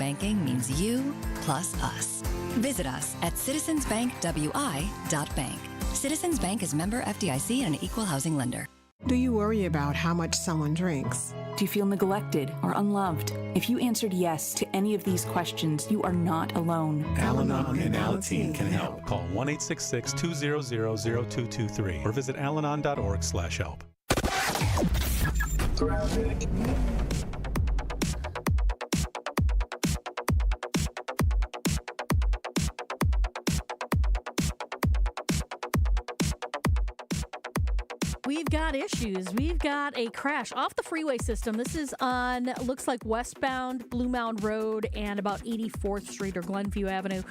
banking means you plus us. Visit us at citizensbankwi.bank. Citizens Bank is member FDIC and an equal housing lender. Do you worry about how much someone drinks? Do you feel neglected or unloved? If you answered yes to any of these questions, you are not alone. Al-Anon and Alateen can help. Call 1-866-200-0223 or visit alanon.org/help. We've got issues. We've got a crash off the freeway system. This is on, looks like westbound Blue Mound Road and about 84th Street or Glenview Avenue.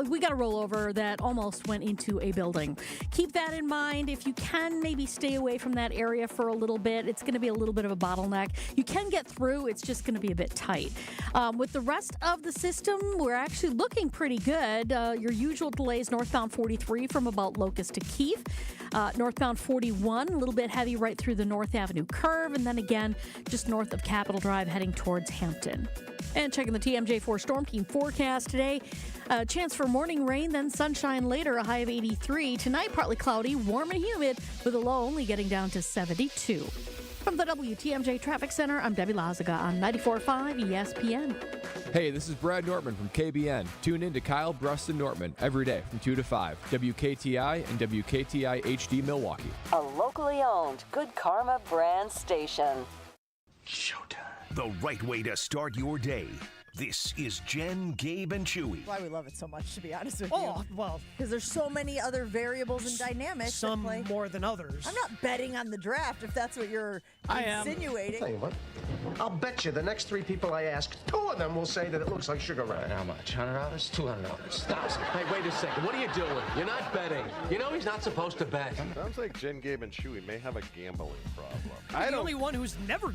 We got a rollover that almost went into a building. Keep that in mind. If you can, maybe stay away from that area for a little bit. It's going to be a little bit of a bottleneck. You can get through. It's just going to be a bit tight. With the rest of the system, we're actually looking pretty good. Your usual delays northbound 43 from about Locust to Keith. Northbound 41, a little bit heavy right through the North Avenue curve, and then again just north of Capitol Drive heading towards Hampton. And checking the TMJ4 Storm Team forecast today, a chance for morning rain, then sunshine later, a high of 83. Tonight, partly cloudy, warm and humid, with a low only getting down to 72. From the WTMJ Traffic Center, I'm Debbie Lazaga on 94.5 ESPN. Hey, this is Brad Nortman from KBN. Tune in to Kyle Brust and Nortman every day from 2 to 5. WKTI and WKTI HD Milwaukee. A locally owned Good Karma brand station. Showtime. The right way to start your day. This is Jen, Gabe, and Chewy. Why we love it so much, to be honest with you. Oh, well. Because there's so many other variables and dynamics. Some more than others. I'm not betting on the draft, if that's what you're insinuating. I'll tell you what. I'll bet you the next three people I ask, two of them will say that it looks like Sugar Ray. How much? $100? $200? $1,000. Hey, wait a second. What are you doing? You're not betting. You know he's not supposed to bet. Sounds like Jen, Gabe, and Chewy may have a gambling problem. I'm the only one who's never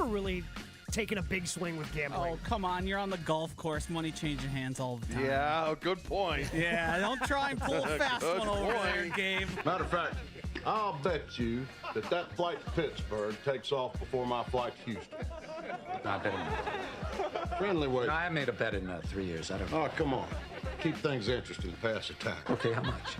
really taking a big swing with gambling. Oh, come on. You're on the golf course. Money changing hands all the time. Yeah, good point. Yeah, don't try and pull a fast one over there, Gabe. Matter of fact, I'll bet you that flight to Pittsburgh takes off before my flight to Houston. Not betting. Friendly way. No, I made a bet in 3 years. I don't know. Oh, come on. Keep things interesting. Pass attack. Okay, how much?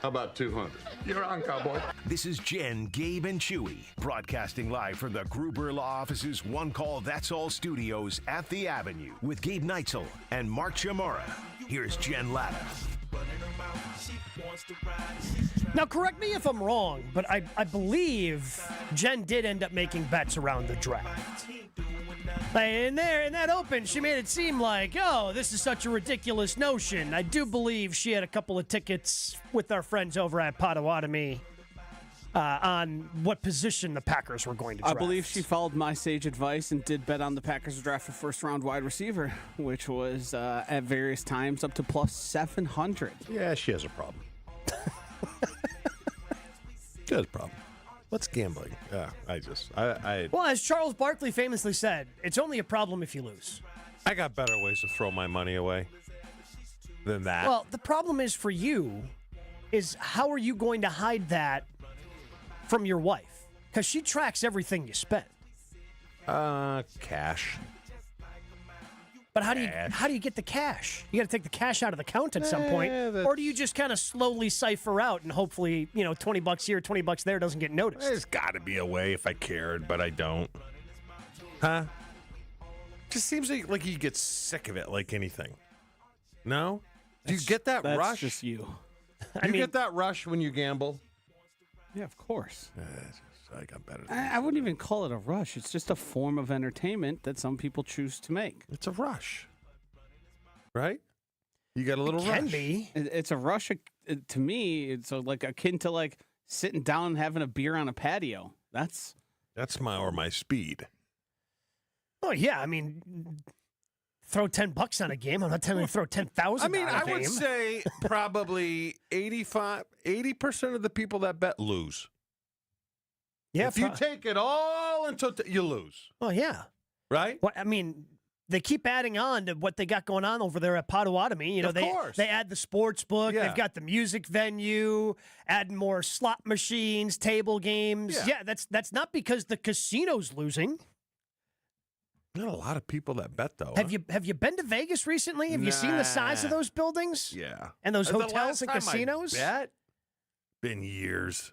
How about 200? You're on, cowboy. This is Jen, Gabe, and Chewy, broadcasting live from the Gruber Law Office's One Call That's All studios at the Avenue with Gabe Neitzel and Mark Chamorro. Here's Jen Latta. Now, correct me if I'm wrong, but I believe Jen did end up making bets around the draft. In that open, she made it seem like, oh, this is such a ridiculous notion. I do believe she had a couple of tickets with our friends over at Potawatomi on what position the Packers were going to draft. I believe she followed my sage advice and did bet on the Packers draft a first-round wide receiver, which was at various times up to plus 700. Yeah, she has a problem. She has a problem. What's gambling? Well, as Charles Barkley famously said, it's only a problem if you lose. I got better ways to throw my money away than that. Well, the problem is for you is how are you going to hide that from your wife? Because she tracks everything you spend. Cash. But how do you get the cash? You got to take the cash out of the account at some point, or do you just kind of slowly cipher out and hopefully, $20 here, $20 there doesn't get noticed? There's got to be a way if I cared, but I don't. Huh? Just seems like you get sick of it like anything. No? Do you get that rush? That's just you. Do you get that rush when you gamble? Yeah, of course. I got better. I wouldn't even call it a rush. It's just a form of entertainment that some people choose to make. It's a rush, right? You got a little rush. Can be. It's a rush. To me, it's like akin to like sitting down and having a beer on a patio. That's my speed. Oh yeah, I mean, throw $10 on a game. I'm not telling you to throw 10,000. I mean, I would say probably 80% of the people that bet lose. Yeah, if you take it all until you lose. Oh, yeah. Right? Well, I mean, they keep adding on to what they got going on over there at Potawatomi. Of course. They add the sports book. Yeah. They've got the music venue, adding more slot machines, table games. Yeah, that's not because the casino's losing. Not a lot of people that bet though. Have you been to Vegas recently? Have you seen the size of those buildings? Yeah. And those The hotels last and time casinos? I bet? Been years.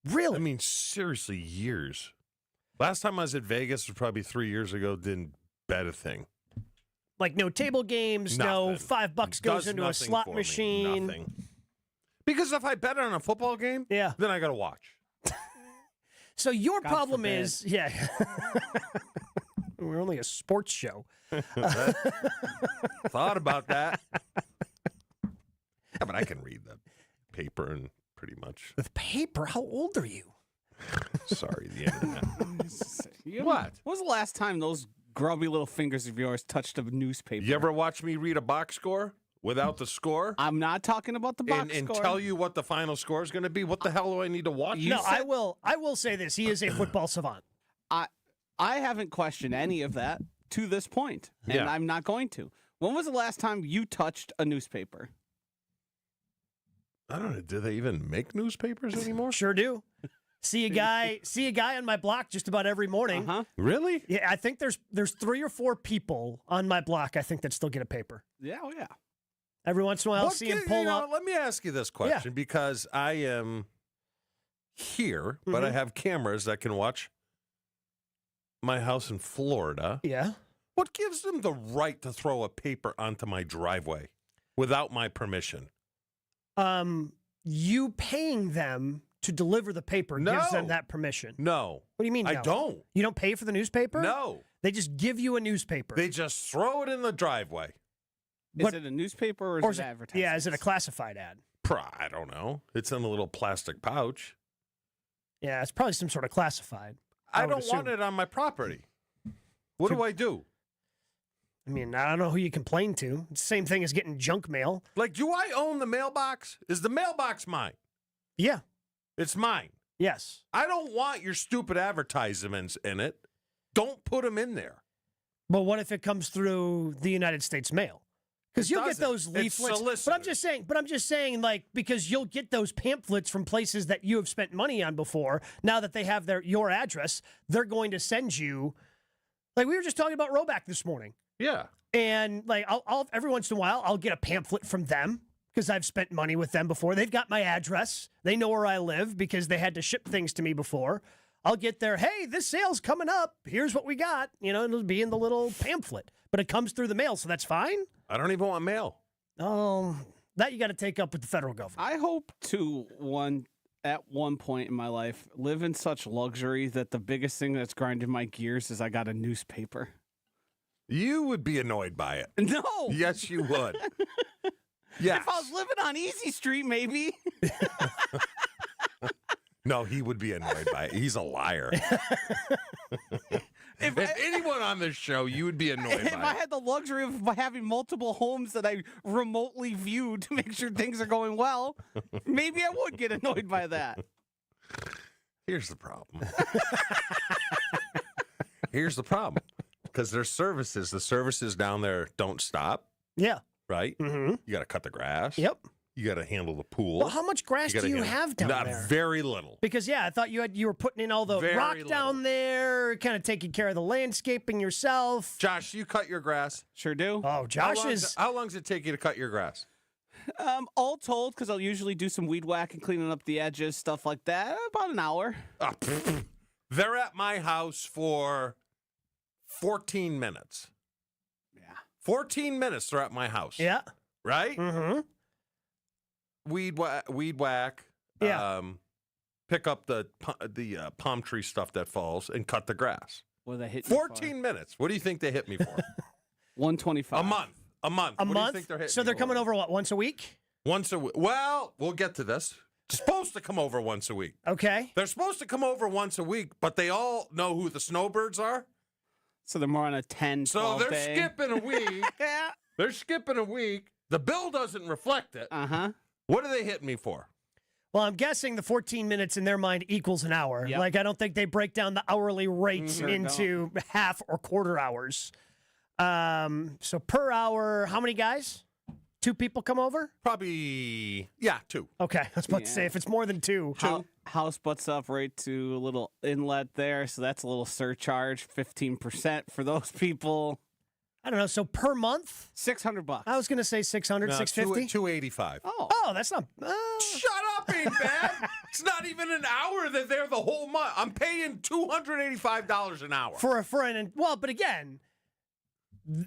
Really? I mean, seriously, years. Last time I was at Vegas was probably 3 years ago. Didn't bet a thing. Like no table games, no $5 goes Does into a nothing slot for me. machine. Nothing. Because if I bet on a football game, then I got to watch. So your God problem forbid. is, we're only a sports show. Thought about that. Yeah, but I can read the paper and pretty much. The paper? How old are you? Sorry, the internet. What? When was the last time those grubby little fingers of yours touched a newspaper? You ever watch me read a box score without the score? I'm not talking about the box and score. tell you what the final score is going to be? What the hell do I need to watch? I will say this. He is a football savant. I haven't questioned any of that to this point, and Yeah. I'm not going to. When was the last time you touched a newspaper? I don't know. Do they even make newspapers anymore? Sure do. See a guy on my block just about every morning. Really? Yeah, I think there's 3 or 4 people on my block I think that still get a paper. Yeah, oh yeah. Every once in a while, I'll see him pull up. Let me ask you this question because I am here, but I have cameras that can watch my house in Florida. Yeah. What gives them the right to throw a paper onto my driveway without my permission? You paying them to deliver the paper gives them that permission. No. What do you mean? I no? don't. You don't pay for the newspaper? No. They just give you a newspaper. They just throw it in the driveway. Is it a newspaper or is it advertising? Yeah, is it a classified ad? I don't know. It's in a little plastic pouch. Yeah, it's probably some sort of classified. I would don't assume. want it on my property. What do I do? I mean, I don't know who you complain to. It's the same thing as getting junk mail. Like, do I own the mailbox? Is the mailbox mine? Yeah. It's mine. Yes. I don't want your stupid advertisements in it. Don't put them in there. But what if it comes through the United States mail? Because you'll get those It's leaflets. But I'm just saying, like, because you'll get those pamphlets from places that you have spent money on before. Now that they have your address, they're going to send you. Like we were just talking about Roback this morning. Yeah. And like I'll every once in a while I'll get a pamphlet from them because I've spent money with them before. They've got my address. They know where I live because they had to ship things to me before. I'll get there. Hey, this sale's coming up. Here's what we got. You know, it'll be in the little pamphlet, but it comes through the mail, so that's fine. I don't even want mail. That you got to take up with the federal government. I hope to at one point in my life live in such luxury that the biggest thing that's grinding my gears is I got a newspaper. You would be annoyed by it. No. Yes, you would. Yes. If I was living on Easy Street, maybe. No, he would be annoyed by it. He's a liar. If anyone on this show, you would be annoyed If by I had the luxury of having multiple homes that I remotely view to make sure things are going well, maybe I would get annoyed by that. Here's the problem. Here's the problem. Because there's services. The services down there don't stop. Yeah. Right? Mm-hmm. You got to cut the grass. Yep. You got to handle the pool. Well, how much grass do you have down there? Not very little. Because I thought you were putting in all the Very rock little. down there, kind of taking care of the landscaping yourself. Josh, you cut your grass? Sure do. Oh, Josh How long does it take you to cut your grass? All told, because I'll usually do some weed whack and cleaning up the edges, stuff like that. About an hour. They're at my house for 14 minutes. Yeah. 14 minutes they're at my house. Yeah. Right? Mm-hmm. Weed whack. Yeah. Pick up the palm tree stuff that falls and cut the grass. What they hit 14 minutes. What do you think they hit me for? 125. A month. A What do you month? think they're hitting So they're me coming for? over, what, once a week? Once a week. Well, we'll get to this. Supposed to come over once a week. Okay. They're supposed to come over once a week, but they all know who the snowbirds are. So they're more on a 10, 12 So they're day. skipping a week. Yeah. They're skipping a week. The bill doesn't reflect it. Uh-huh. What are they hitting me for? Well, I'm guessing the 14 minutes in their mind equals an hour. Yep. Like, I don't think they break down the hourly rates into half or quarter hours. So per hour, how many guys? 2 people come over? Probably, yeah, 2. Okay, I was about to say, if it's more than 2. House butts up right to a little inlet there, so that's a little surcharge, 15% for those people. I don't know, so per month? $600. I was going to say 600, No, $650. $285. Oh, that's not... Shut up, Beanbag! It's not even an hour that they're the whole month. I'm paying $285 an hour. But again...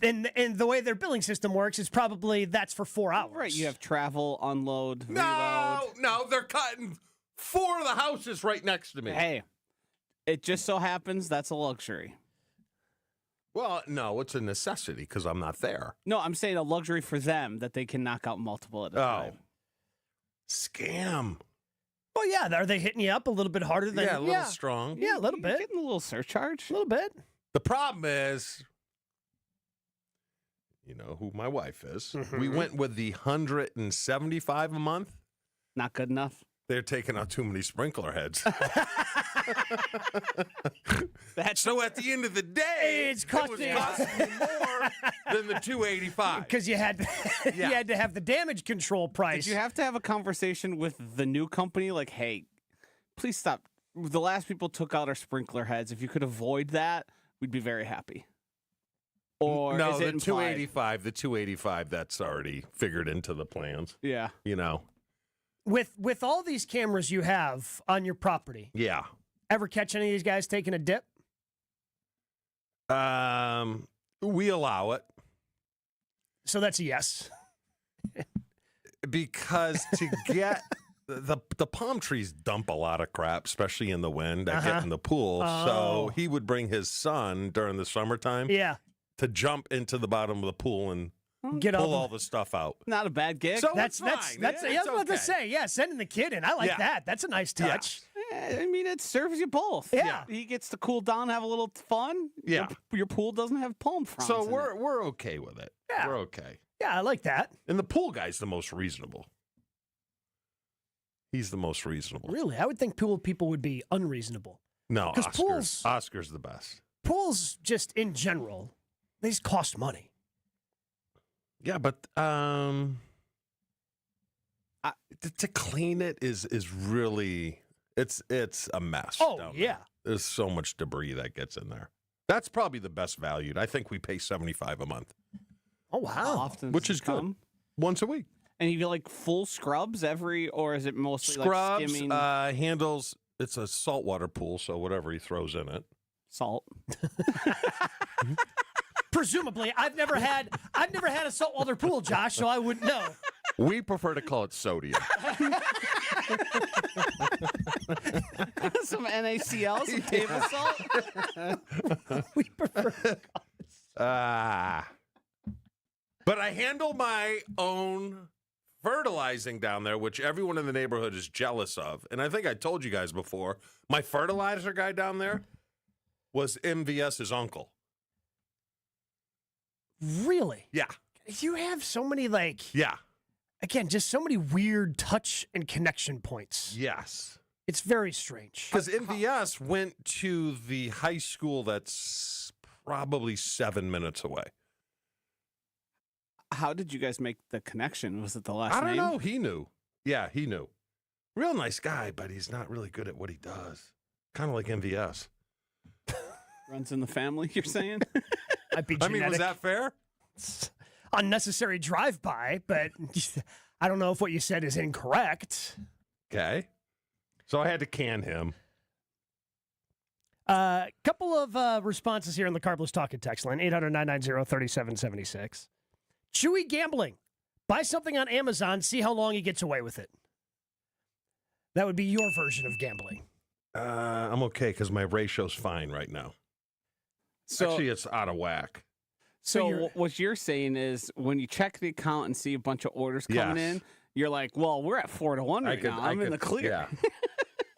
And the way their billing system works is probably that's for 4 hours. Right, you have travel, unload, No, they're cutting 4 of the houses right next to me. Hey, it just so happens that's a luxury. Well, no, it's a necessity because I'm not there. No, I'm saying a luxury for them that they can knock out multiple at a time. Scam. Well, yeah, are they hitting you up a little bit harder than... Yeah, a little strong. Yeah, a little bit. Getting a little surcharge. A little bit. The problem is... You know who my wife is. Mm-hmm. We went with the $175 a month. Not good enough. They're taking out too many sprinkler heads. So at the end of the day, it's costing me more than the $285 because you had to have the damage control price. Did you have to have a conversation with the new company? Like, hey, please stop. The last people took out our sprinkler heads. If you could avoid that, we'd be very happy. Or no, is it the implied? $285, that's already figured into the plans. Yeah. You know. With all these cameras you have on your property. Yeah. Ever catch any of these guys taking a dip? We allow it. So that's a yes. Because to get the palm trees dump a lot of crap, especially in the wind. I get in the pool. So he would bring his son during the summertime. Yeah. To jump into the bottom of the pool and pull all the stuff out. Not a bad gig. So that's fine. I was about to say, sending the kid in. I like that. That's a nice touch. Yeah, I mean, it serves you both. Yeah. He gets to cool down, have a little fun. Yeah. Your pool doesn't have palm fronds. So in we're okay with it. Yeah. We're okay. Yeah, I like that. And the pool guy's the most reasonable. He's the most reasonable. Really? I would think pool people would be unreasonable. No, Because Oscar's the best. Pools, just in general, they just cost money. Yeah, but to clean it is really it's a mess. Oh, yeah. There's so much debris that gets in there. That's probably the best valued. I think we pay $75 a month. Oh, wow. How often Which does is it come? good. Once a week. And you get like full scrubs or is it mostly Scrubs, like skimming? handles, it's a saltwater pool, so whatever he throws in it. Salt. Presumably, I've never had a saltwater pool, Josh, so I wouldn't know. We prefer to call it sodium. Some NaCl, some table salt. We prefer. But I handle my own fertilizing down there, which everyone in the neighborhood is jealous of. And I think I told you guys before, my fertilizer guy down there was MVS's uncle. Really? Yeah. You have so many, again, just so many weird touch and connection points. Yes. It's very strange. Because MVS went to the high school that's probably 7 minutes away. How did you guys make the connection? Was it the last I don't name? know. He knew. Yeah, he knew. Real nice guy, but he's not really good at what he does. Kind of like MVS. Runs in the family, you're saying? I'd be I mean, was that fair? It's unnecessary drive-by, but I don't know if what you said is incorrect. Okay. So I had to can him. Couple of responses here on the Carbless Talking text line, 800-990-3776. Chewy gambling. Buy something on Amazon, see how long he gets away with it. That would be your version of gambling. I'm okay because my ratio's fine right now. So, actually, it's out of whack. So what you're saying is when you check the account and see a bunch of orders coming in, you're like, well, we're at 4-1 right now. I'm in the clear. Yeah.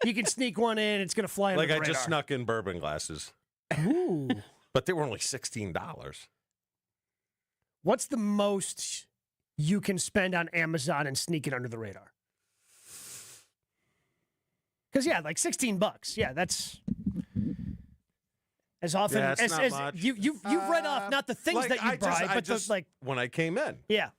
You can sneak one in, it's going to fly under the radar. Like I just snuck in bourbon glasses. Ooh. But they were only $16. What's the most you can spend on Amazon and sneak it under the radar? Because, yeah, like $16. Yeah, that's as often as much. you've read off not the things that you buy, but just like when I came in. Yeah.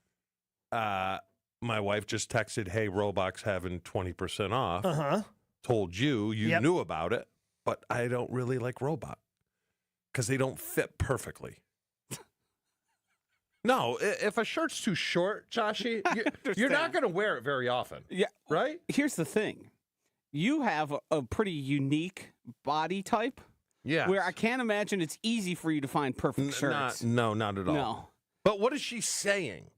My wife just texted, hey, Roblox having 20% off. Uh-huh. Told you knew about it, but I don't really like robot because they don't fit perfectly. No, if a shirt's too short, Joshy, you're not going to wear it very often. Yeah. Right? Here's the thing. You have a pretty unique body type. Yeah. Where I can't imagine it's easy for you to find perfect shirts. No, not at all. No. But what is she saying?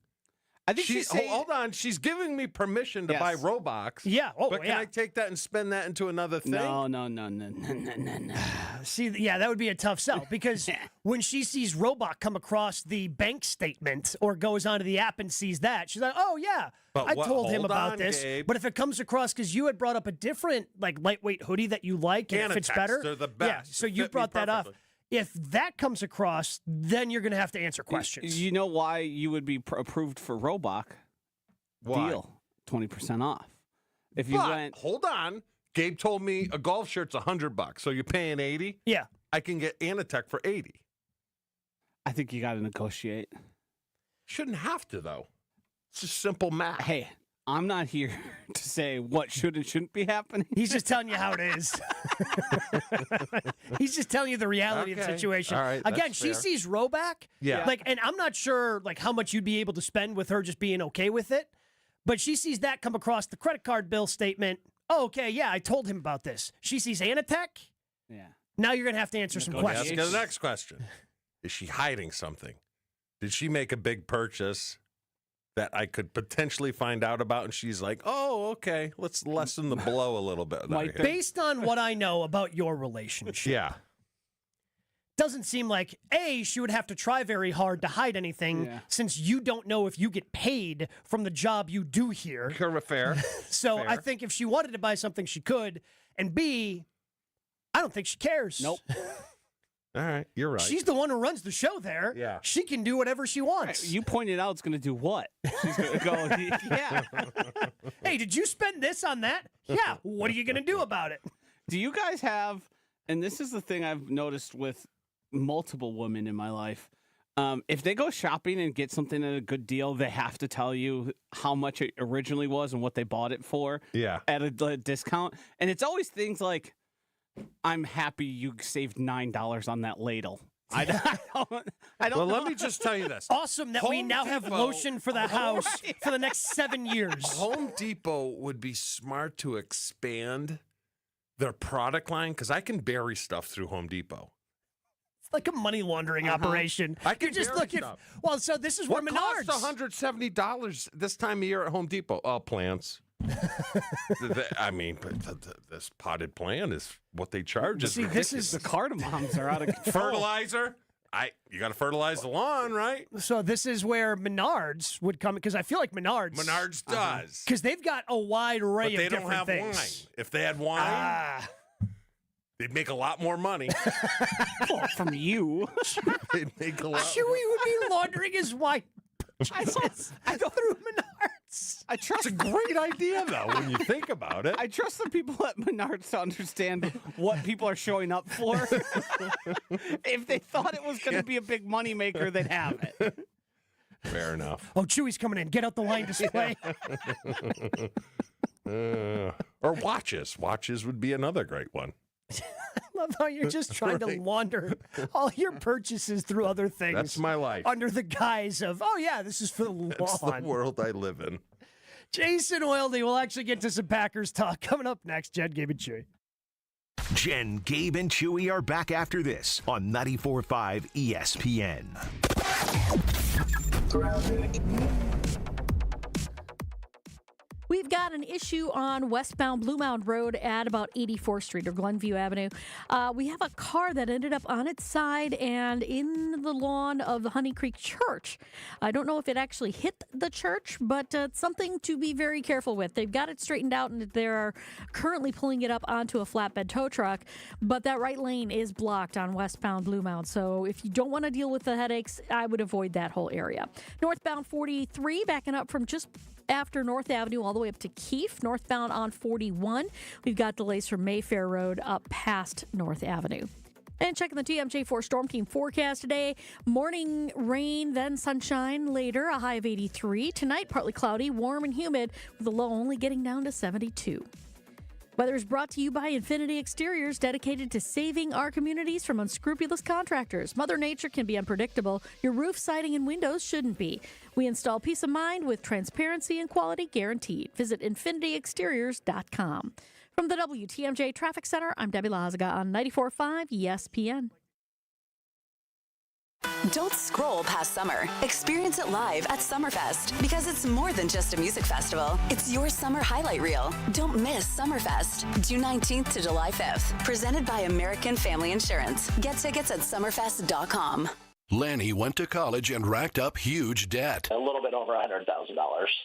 I think she's saying... Hold on. She's giving me permission to buy Roblox. Yeah. Oh, but can I take that and spend that into another thing? No. See, yeah, that would be a tough sell because when she sees Robot come across the bank statement or goes onto the app and sees that, she's like, oh, yeah, I told him about this. Gabe. But if it comes across, because you had brought up a different, like, lightweight hoodie that you like and it fits better. They're the best. Yeah, so you brought that up. If that comes across, then you're going to have to answer questions. You know why you would be approved for Robot? Why? Deal. 20% off. If you went... Hold on. Gabe told me a golf shirt's $100, so you're paying $80? Yeah. I can get Anatech for $80. I think you got to negotiate. Shouldn't have to, though. It's just simple math. Hey, I'm not here to say what should and shouldn't be happening. He's just telling you how it is. He's just telling you the reality of the situation. All right, Again, that's she fair. sees Roback. Yeah. Like, and I'm not sure like how much you'd be able to spend with her just being okay with it. But she sees that come across the credit card bill statement. Oh, okay, yeah, I told him about this. She sees Anatech. Yeah. Now you're going to have to answer some questions. Ask the next question. Is she hiding something? Did she make a big purchase that I could potentially find out about? And she's like, oh, okay, let's lessen the blow a little bit. Based on what I know about your relationship. Yeah. Doesn't seem like, A, she would have to try very hard to hide anything since you don't know if you get paid from the job you do here. Fair. So Fair. I think if she wanted to buy something, she could. And B, I don't think she cares. Nope. All right, you're right. She's the one who runs the show there. Yeah. She can do whatever she wants. You pointed out it's going to do what? She's going to go, yeah. Hey, did you spend this on that? Yeah. What are you going to do about it? Do you guys have, and this is the thing I've noticed with multiple women in my life, if they go shopping and get something at a good deal, they have to tell you how much it originally was and what they bought it for at a discount. And it's always things like, I'm happy you saved $9 on that ladle. I don't Well, know. let me just tell you this. Awesome that we now have lotion for the house for the next 7 years. Home Depot would be smart to expand their product line because I can bury stuff through Home Depot. It's like a money laundering operation. I can You're just bury looking. stuff. Well, so this is What where Menards. costs $170 this time of year at Home Depot? Oh, plants. I mean, but this potted plant is what they charge. See, this is the cardamoms are out of control. fertilizer. You got to fertilize the lawn, right? So this is where Menards would come because I feel like Menards does because they've got a wide array but they of don't different have things. wine. If they had wine, they'd make a lot more money. Well, from you. They'd make a lot. Chewy would be laundering his wine. I through Menards. I trust. It's a great idea, though, when you think about it. I trust the people at Menards to understand what people are showing up for. If they thought it was going to be a big moneymaker, they'd have it. Fair enough. Oh, Chewy's coming in. Get out the wine display. Or watches. Watches would be another great one. I love how you're just trying to launder all your purchases through other things. That's my life. Under the guise of, oh, yeah, this is for the lawn. That's the world I live in. Jason Wilde will actually get to some Packers talk coming up next. Jen, Gabe, and Chewy. Jen, Gabe, and Chewy are back after this on 94.5 ESPN. We've got an issue on westbound Blue Mound Road at about 84th Street or Glenview Avenue. We have a car that ended up on its side and in the lawn of the Honey Creek Church. I don't know if it actually hit the church, but it's something to be very careful with. They've got it straightened out and they're currently pulling it up onto a flatbed tow truck, but that right lane is blocked on westbound Blue Mound. So if you don't want to deal with the headaches, I would avoid that whole area. Northbound 43, backing up from just after North Avenue all the way up to Keefe. Northbound on 41, we've got delays from Mayfair Road up past North Avenue. And checking the TMJ4 Storm Team forecast today. Morning rain, then sunshine later, a high of 83. Tonight, partly cloudy, warm and humid, with the low only getting down to 72. Weather is brought to you by Infinity Exteriors, dedicated to saving our communities from unscrupulous contractors. Mother Nature can be unpredictable. Your roof, siding, and windows shouldn't be. We install peace of mind with transparency and quality guaranteed. Visit infinityexteriors.com. From the WTMJ Traffic Center, I'm Debbie Lazaga on 94.5 ESPN. Don't scroll past summer. Experience it live at Summerfest, because it's more than just a music festival. It's your summer highlight reel. Don't miss Summerfest, June 19th to July 5th. Presented by American Family Insurance. Get tickets at summerfest.com. Lanny went to college and racked up huge debt. A little bit over $100,000.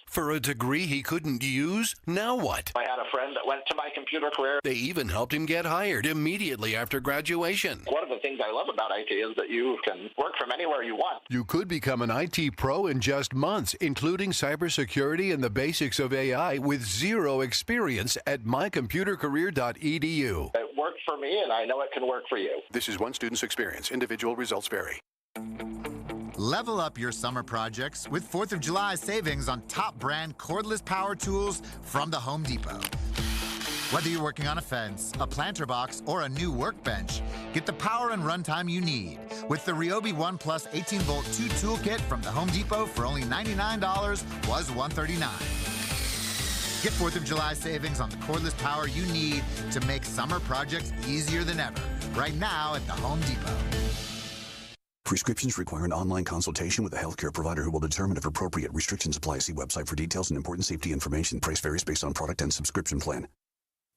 For a degree he couldn't use? Now what? I had a friend that went to my computer career. They even helped him get hired immediately after graduation. One of the things I love about IT is that you can work from anywhere you want. You could become an IT pro in just months, including cybersecurity and the basics of AI with zero experience at mycomputercareer.edu. It worked for me, and I know it can work for you. This is one student's experience. Individual results vary. Level up your summer projects with 4th of July savings on top brand cordless power tools from the Home Depot. Whether you're working on a fence, a planter box, or a new workbench, get the power and runtime you need with the Ryobi One Plus 18-volt 2 toolkit from the Home Depot for only $99, was $139. Get 4th of July savings on the cordless power you need to make summer projects easier than ever right now at the Home Depot. Prescriptions require an online consultation with a healthcare provider who will determine if appropriate. Restrictions apply. See website for details and important safety information. Price varies based on product and subscription plan.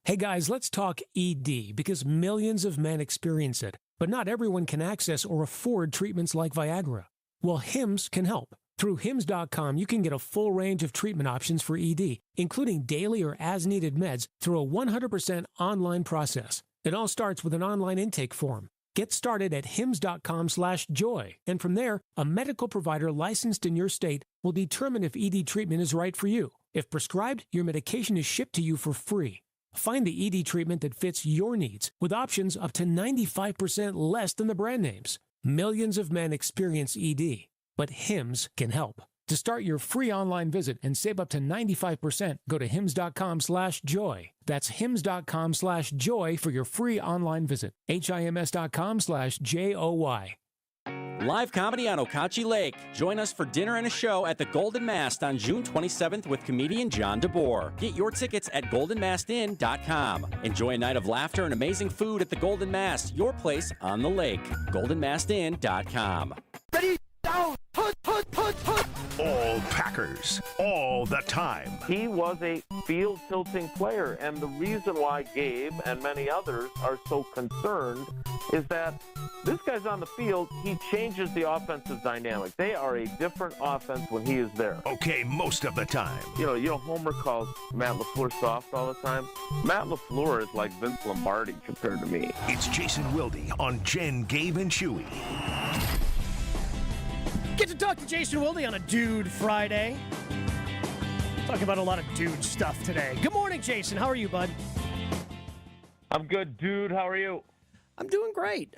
Hey guys, let's talk ED, because millions of men experience it, but not everyone can access or afford treatments like Viagra. Well, Hims can help. Through Hims.com, you can get a full range of treatment options for ED, including daily or as-needed meds, through a 100% online process. It all starts with an online intake form. Get started at hims.com/joy, and from there, a medical provider licensed in your state will determine if ED treatment is right for you. If prescribed, your medication is shipped to you for free. Find the ED treatment that fits your needs, with options up to 95% less than the brand names. Millions of men experience ED, but Hims can help. To start your free online visit and save up to 95%, go to hims.com/joy. That's hims.com/joy for your free online visit. HIMS.com/JOY. Live comedy on Okachi Lake. Join us for dinner and a show at the Golden Mast on June 27th with comedian John DeBoer. Get your tickets at goldenmastin.com. Enjoy a night of laughter and amazing food at the Golden Mast, your place on the lake. goldenmastin.com. Ready, down, put. All Packers, all the time. He was a field-tilting player, and the reason why Gabe and many others are so concerned is that this guy's on the field, he changes the offensive dynamic. They are a different offense when he is there. Okay, most of the time. You know, Homer calls Matt LaFleur soft all the time. Matt LaFleur is like Vince Lombardi compared to me. It's Jason Wilde on Jen, Gabe, and Chewy. Get to talk to Jason Wilde on a Dude Friday. Talking about a lot of dude stuff today. Good morning, Jason. How are you, bud? I'm good, dude. How are you? I'm doing great.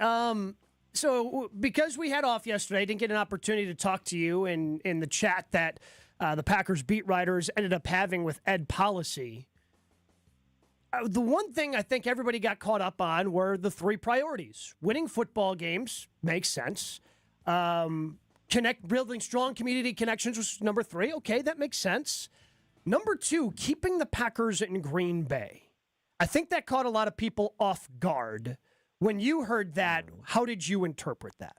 So because we had off yesterday, I didn't get an opportunity to talk to you in the chat that the Packers beat writers ended up having with Ed Policy. The one thing I think everybody got caught up on were the three priorities. Winning football games makes sense. Building strong community connections was number 3. Okay, that makes sense. Number 2, keeping the Packers in Green Bay. I think that caught a lot of people off guard. When you heard that, how did you interpret that?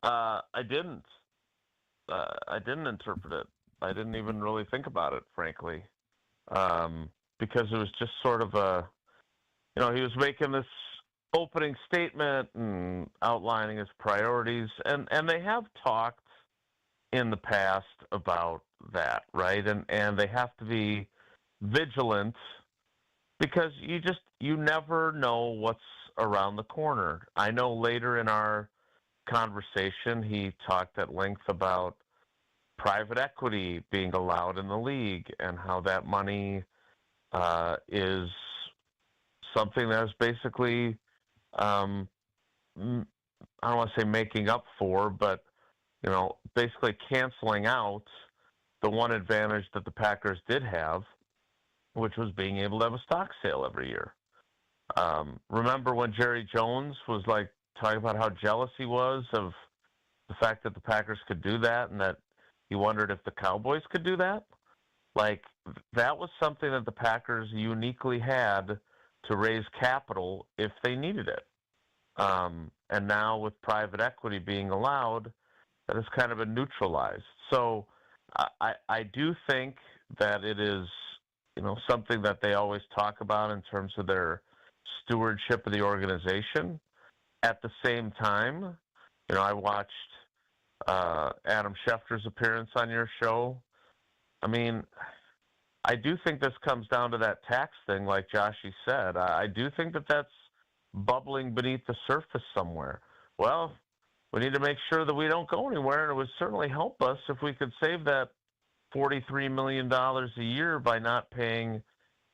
I didn't. I didn't interpret it. I didn't even really think about it, frankly, because it was just sort of he was making this opening statement and outlining his priorities, and they have talked in the past about that, right? And they have to be vigilant because you never know what's around the corner. I know later in our conversation he talked at length about private equity being allowed in the league and how that money is something that is basically I don't want to say making up for, but basically canceling out the one advantage that the Packers did have, which was being able to have a stock sale every year. Remember when Jerry Jones was like talking about how jealous he was of the fact that the Packers could do that, and that he wondered if the Cowboys could do that? Like, that was something that the Packers uniquely had to raise capital if they needed it. And now with private equity being allowed, that has kind of been neutralized. So I do think that it is, something that they always talk about in terms of their stewardship of the organization. At the same time, I watched Adam Schefter's appearance on your show. I mean, I do think this comes down to that tax thing, like Joshy said. I do think that that's bubbling beneath the surface somewhere. Well, we need to make sure that we don't go anywhere, and it would certainly help us if we could save that $43 million a year by not paying,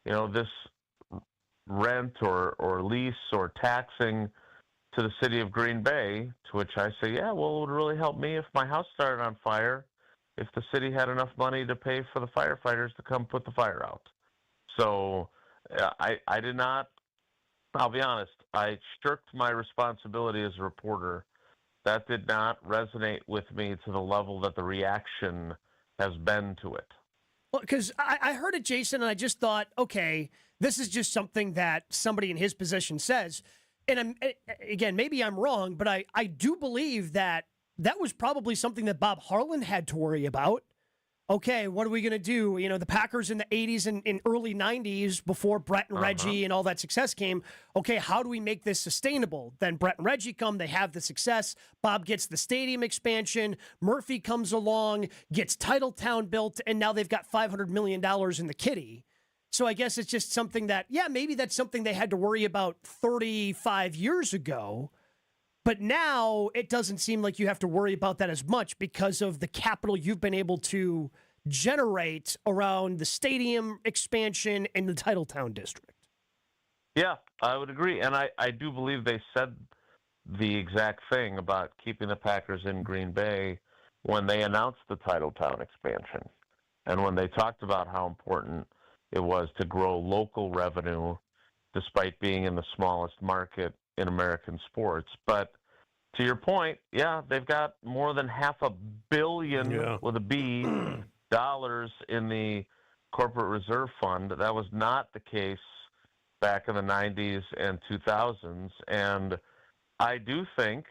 this rent or lease or taxing to the city of Green Bay, to which I say, yeah, well, it would really help me if my house started on fire, if the city had enough money to pay for the firefighters to come put the fire out. So I did not, I'll be honest, I shirked my responsibility as a reporter. That did not resonate with me to the level that the reaction has been to it. Well, because I heard it, Jason, and I just thought, okay, this is just something that somebody in his position says. And again, maybe I'm wrong, but I do believe that was probably something that Bob Harlan had to worry about. Okay, what are we going to do? The Packers in the 80s and in early 90s, before Brett and Reggie and all that success came, okay, how do we make this sustainable? Then Brett and Reggie come, they have the success. Bob gets the stadium expansion. Murphy comes along, gets Titletown built, and now they've got $500 million in the kitty. So I guess it's just something that, maybe that's something they had to worry about 35 years ago. But now it doesn't seem like you have to worry about that as much because of the capital you've been able to generate around the stadium expansion and the Titletown district. Yeah, I would agree. And I do believe they said the exact thing about keeping the Packers in Green Bay when they announced the Titletown expansion and when they talked about how important it was to grow local revenue despite being in the smallest market in American sports. But to your point, they've got more than $500 million with a B dollars in the corporate reserve fund. That was not the case back in the 90s and 2000s. And I do think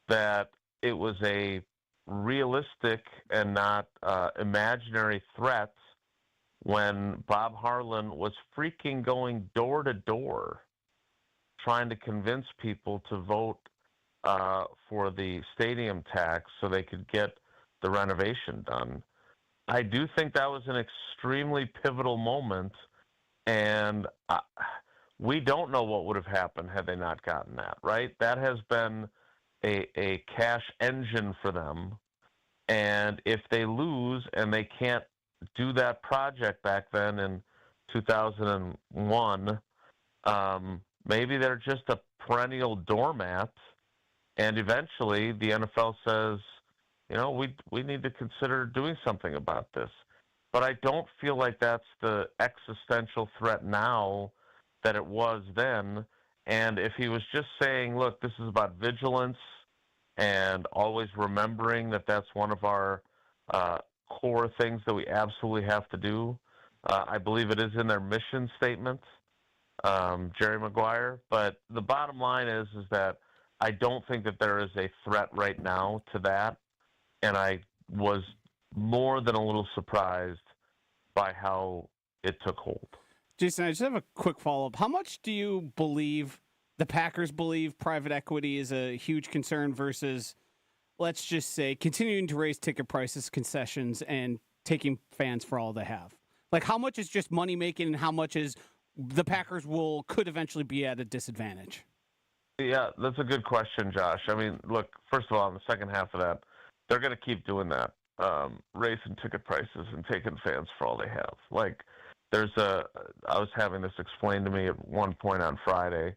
that it was a realistic and not imaginary threat when Bob Harlan was freaking going door to door trying to convince people to vote for the stadium tax so they could get the renovation done. I do think that was an extremely pivotal moment, and we don't know what would have happened had they not gotten that, right? That has been a cash engine for them, and if they lose and they can't do that project back then in 2001, maybe they're just a perennial doormat, and eventually the NFL says, we need to consider doing something about this. But I don't feel like that's the existential threat now that it was then. And if he was just saying, look, this is about vigilance and always remembering that that's one of our core things that we absolutely have to do, I believe it is in their mission statement. Jerry Maguire, but the bottom line is that I don't think that there is a threat right now to that, and I was more than a little surprised by how it took hold. Jason, I just have a quick follow-up. How much do you believe the Packers believe private equity is a huge concern versus, let's just say, continuing to raise ticket prices, concessions, and taking fans for all they have? Like, how much is just money making and how much is the Packers could eventually be at a disadvantage? Yeah, that's a good question, Josh. I mean, look, first of all, in the second half of that, they're going to keep doing that, raising ticket prices and taking fans for all they have. Like, I was having this explained to me at one point on Friday.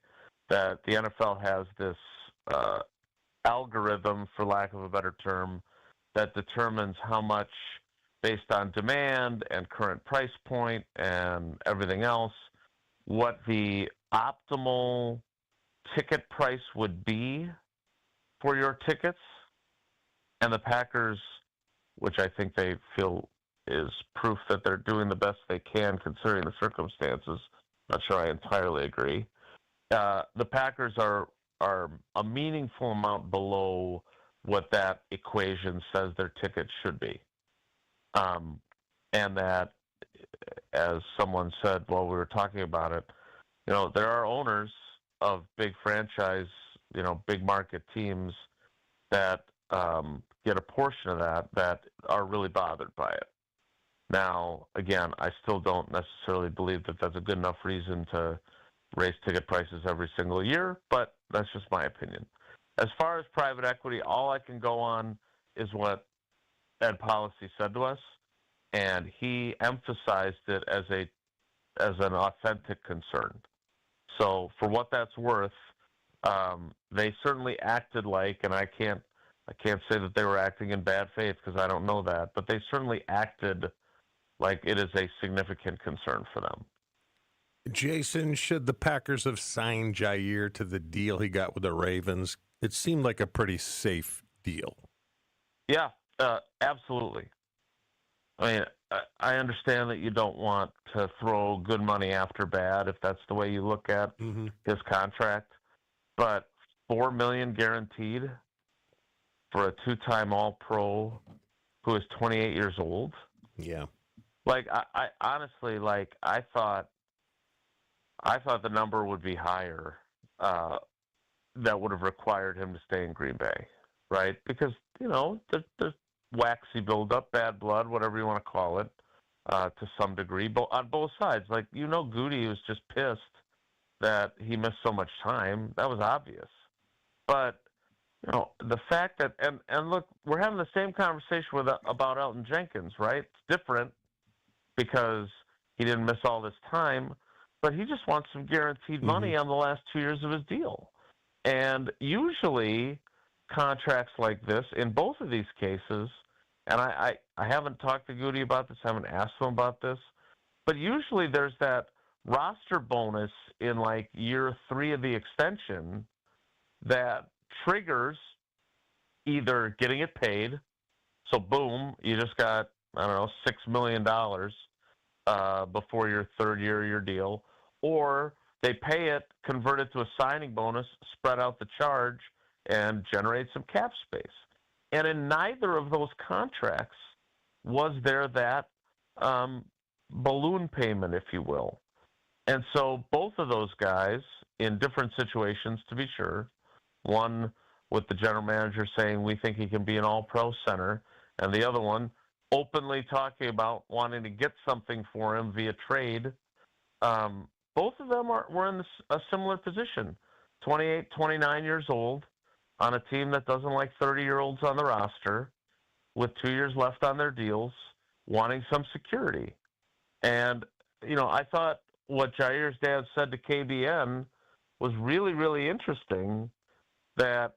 that the NFL has this algorithm, for lack of a better term, that determines how much, based on demand and current price point and everything else, what the optimal ticket price would be for your tickets. And the Packers, which I think they feel is proof that they're doing the best they can considering the circumstances. Not sure I entirely agree. The Packers are a meaningful amount below what that equation says their tickets should be. And that, as someone said while we were talking about it, there are owners of big franchise, big market teams that get a portion of that are really bothered by it. Now, again, I still don't necessarily believe that that's a good enough reason to raise ticket prices every single year, but that's just my opinion. As far as private equity, all I can go on is what Ed Policy said to us, and he emphasized it as an authentic concern. So for what that's worth, they certainly acted like, and I can't say that they were acting in bad faith because I don't know that, but they certainly acted like it is a significant concern for them. Jason, should the Packers have signed Jaire to the deal he got with the Ravens? It seemed like a pretty safe deal. Yeah, absolutely. I mean, I understand that you don't want to throw good money after bad if that's the way you look at his contract, but $4 million guaranteed for a two-time All-Pro who is 28 years old. Yeah. Like I honestly, I thought the number would be higher. That would have required him to stay in Green Bay, right? Because the waxy buildup, bad blood, whatever you want to call it, to some degree, but on both sides. Goody was just pissed that he missed so much time. That was obvious. But the fact that and look, we're having the same conversation about Elton Jenkins, right? It's different because he didn't miss all this time, but he just wants some guaranteed money on the last 2 years of his deal. And usually contracts like this, in both of these cases, and I haven't talked to Goody about this, I haven't asked him about this, but usually there's that roster bonus in year 3 of the extension that triggers either getting it paid, so boom, you just got, $6 million before your third year of your deal, or they pay it, convert it to a signing bonus, spread out the charge, and generate some cap space. And in neither of those contracts was there that balloon payment, if you will. And so both of those guys, in different situations, to be sure, one with the general manager saying we think he can be an all-pro center, and the other one openly talking about wanting to get something for him via trade. Both of them were in a similar position, 28, 29 years old, on a team that doesn't like 30-year-olds on the roster, with 2 years left on their deals, wanting some security. And, I thought what Jaire's dad said to KBN was really, really interesting, that,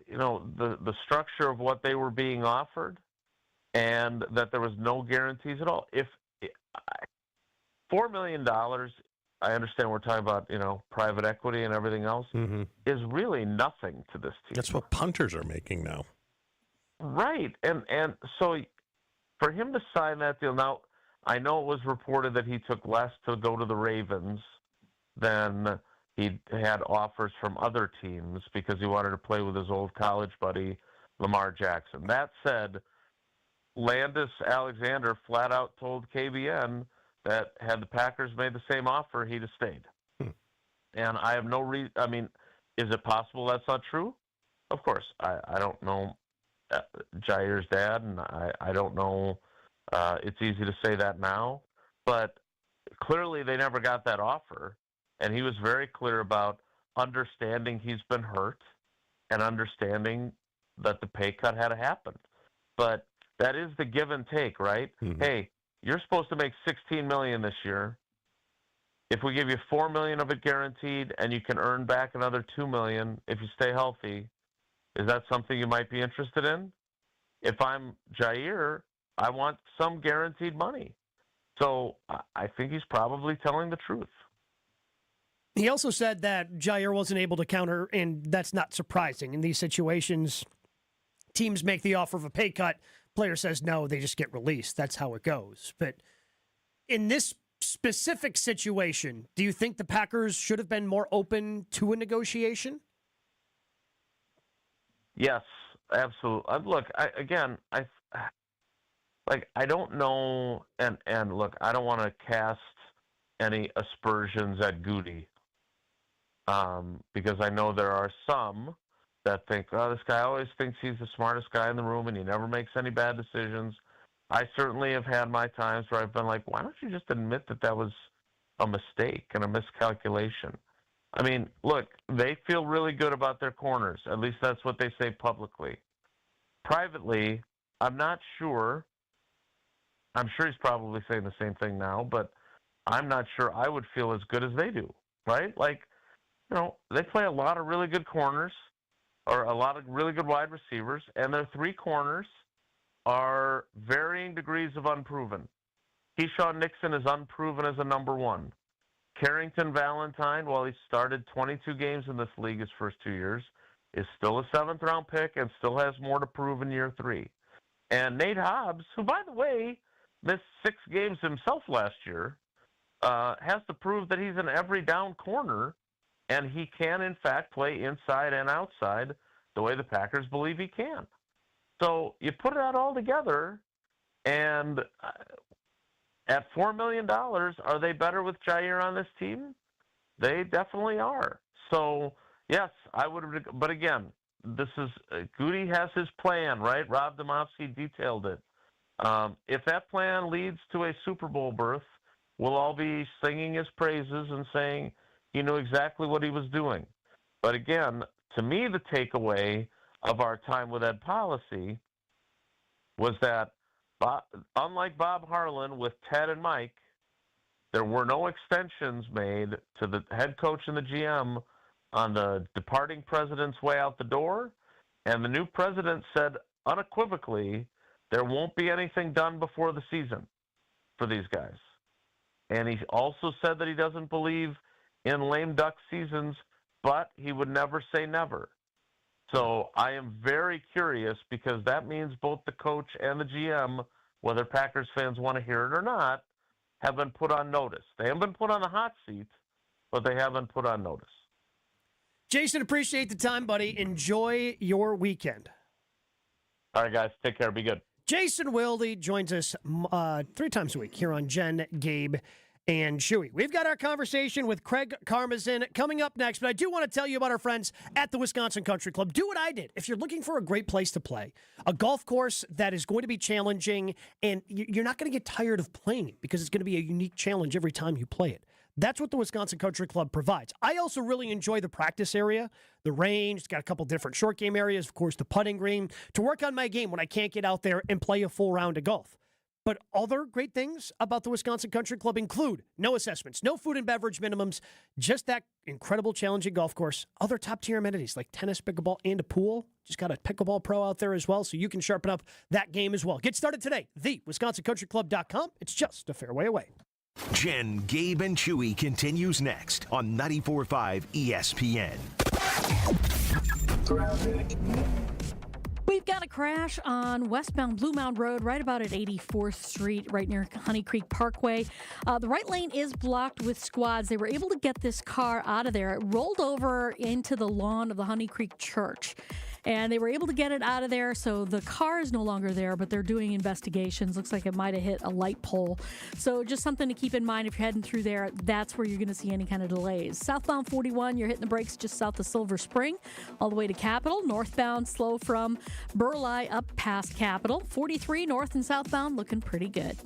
the structure of what they were being offered and that there was no guarantees at all. If $4 million, I understand we're talking about, private equity and everything else, is really nothing to this team. That's what punters are making now. Right. And so for him to sign that deal, now I know it was reported that he took less to go to the Ravens than he had offers from other teams because he wanted to play with his old college buddy, Lamar Jackson. That said, Landis Alexander flat out told KBN that had the Packers made the same offer, he'd have stayed. And I have no reason. I mean, is it possible that's not true? Of course. I don't know Jaire's dad, and I don't know. It's easy to say that now. But clearly they never got that offer. And he was very clear about understanding he's been hurt and understanding that the pay cut had happened. But that is the give and take, right? Hey, you're supposed to make $16 million this year. if we give you $4 million of it guaranteed and you can earn back another $2 million if you stay healthy, is that something you might be interested in? If I'm Jaire, I want some guaranteed money. So I think he's probably telling the truth. He also said that Jaire wasn't able to counter, and that's not surprising. In these situations, teams make the offer of a pay cut. Player says no, they just get released. That's how it goes. But in this specific situation, do you think the Packers should have been more open to a negotiation? Yes, absolutely. Look, I don't know, and look, I don't want to cast any aspersions at Goody, because I know there are some that think, oh, this guy always thinks he's the smartest guy in the room and he never makes any bad decisions. I certainly have had my times where I've been like, why don't you just admit that that was a mistake and a miscalculation? I mean, look, they feel really good about their corners. At least that's what they say publicly. Privately, I'm not sure. I'm sure he's probably saying the same thing now, but I'm not sure I would feel as good as they do, right? Like, you know, they play a lot of really good corners or a lot of really good wide receivers, and their three corners are varying degrees of unproven. Keyshawn Nixon is unproven as a number one. Carrington Valentine, while he started 22 games in this league his first 2 years, is still a 7th-round pick and still has more to prove in year 3. And Nate Hobbs, who, by the way, missed 6 games himself last year, has to prove that he's an every down corner, and he can, in fact, play inside and outside the way the Packers believe he can. So you put that all together, and at $4 million, are they better with Jaire on this team? They definitely are. So, yes, I would. But again, this is Goody has his plan, right? Rob Domofsky detailed it. If that plan leads to a Super Bowl berth, we'll all be singing his praises and saying he knew exactly what he was doing. But again, to me, the takeaway of our time with Ed Policy was that, unlike Bob Harlan with Ted and Mike, there were no extensions made to the head coach and the GM on the departing president's way out the door. And the new president said unequivocally, there won't be anything done before the season for these guys. And he also said that he doesn't believe in lame duck seasons, but he would never say never. So I am very curious, because that means both the coach and the GM, whether Packers fans want to hear it or not, have been put on notice. They haven't been put on the hot seat, but they have been put on notice. Jason, appreciate the time, buddy. Enjoy your weekend. All right, guys. Take care. Be good. Jason Wilde joins us 3 times a week here on Jen, Gabe, and Chewy. We've got our conversation with Craig Karmazin coming up next, but I do want to tell you about our friends at the Wisconsin Country Club. Do what I did. If you're looking for a great place to play, a golf course that is going to be challenging, and you're not going to get tired of playing it because it's going to be a unique challenge every time you play it. That's what the Wisconsin Country Club provides. I also really enjoy the practice area, the range. It's got a couple different short game areas, of course, the putting green, to work on my game when I can't get out there and play a full round of golf. But other great things about the Wisconsin Country Club include no assessments, no food and beverage minimums, just that incredible challenging golf course, other top-tier amenities like tennis, pickleball, and a pool. Just got a pickleball pro out there as well, so you can sharpen up that game as well. Get started today, thewisconsincountryclub.com. It's just a fairway away. Jen, Gabe, and Chewy continues next on 94.5 ESPN. We've got a crash on westbound Blue Mound Road right about at 84th Street, right near Honey Creek Parkway. The right lane is blocked with squads. They were able to get this car out of there. It rolled over into the lawn of the Honey Creek Church. And they were able to get it out of there, so the car is no longer there, but they're doing investigations. Looks like it might have hit a light pole. So just something to keep in mind if you're heading through there. That's where you're going to see any kind of delays. Southbound 41, you're hitting the brakes just south of Silver Spring, all the way to Capitol. Northbound, slow from Burleigh up past Capitol. 43 north and southbound, looking pretty good.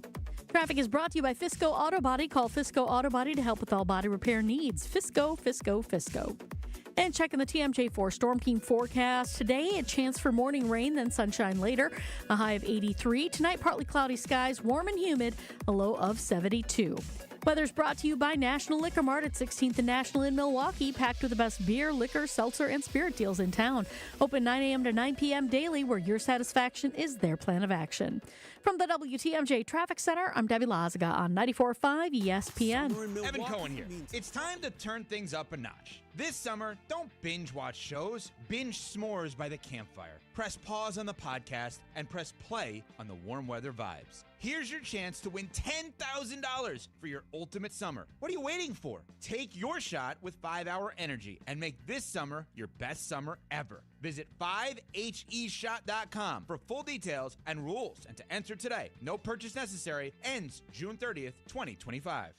Traffic is brought to you by Fisco Auto Body. Call Fisco Auto Body to help with all body repair needs. Fisco, Fisco, Fisco. And checking the TMJ4 Storm Team forecast. Today, a chance for morning rain, then sunshine later. A high of 83. Tonight, partly cloudy skies, warm and humid, a low of 72. Weather's brought to you by National Liquor Mart at 16th and National in Milwaukee, packed with the best beer, liquor, seltzer, and spirit deals in town. Open 9 a.m. to 9 p.m. daily, where your satisfaction is their plan of action. From the WTMJ Traffic Center, I'm Debbie Lazaga on 94.5 ESPN. Evan Cohen here. It's time to turn things up a notch. This summer, don't binge watch shows. Binge s'mores by the campfire. Press pause on the podcast and press play on the warm weather vibes. Here's your chance to win $10,000 for your ultimate summer. What are you waiting for? Take your shot with 5 Hour Energy and make this summer your best summer ever. Visit 5heshot.com for full details and rules and to enter today. No purchase necessary. Ends June 30th, 2025.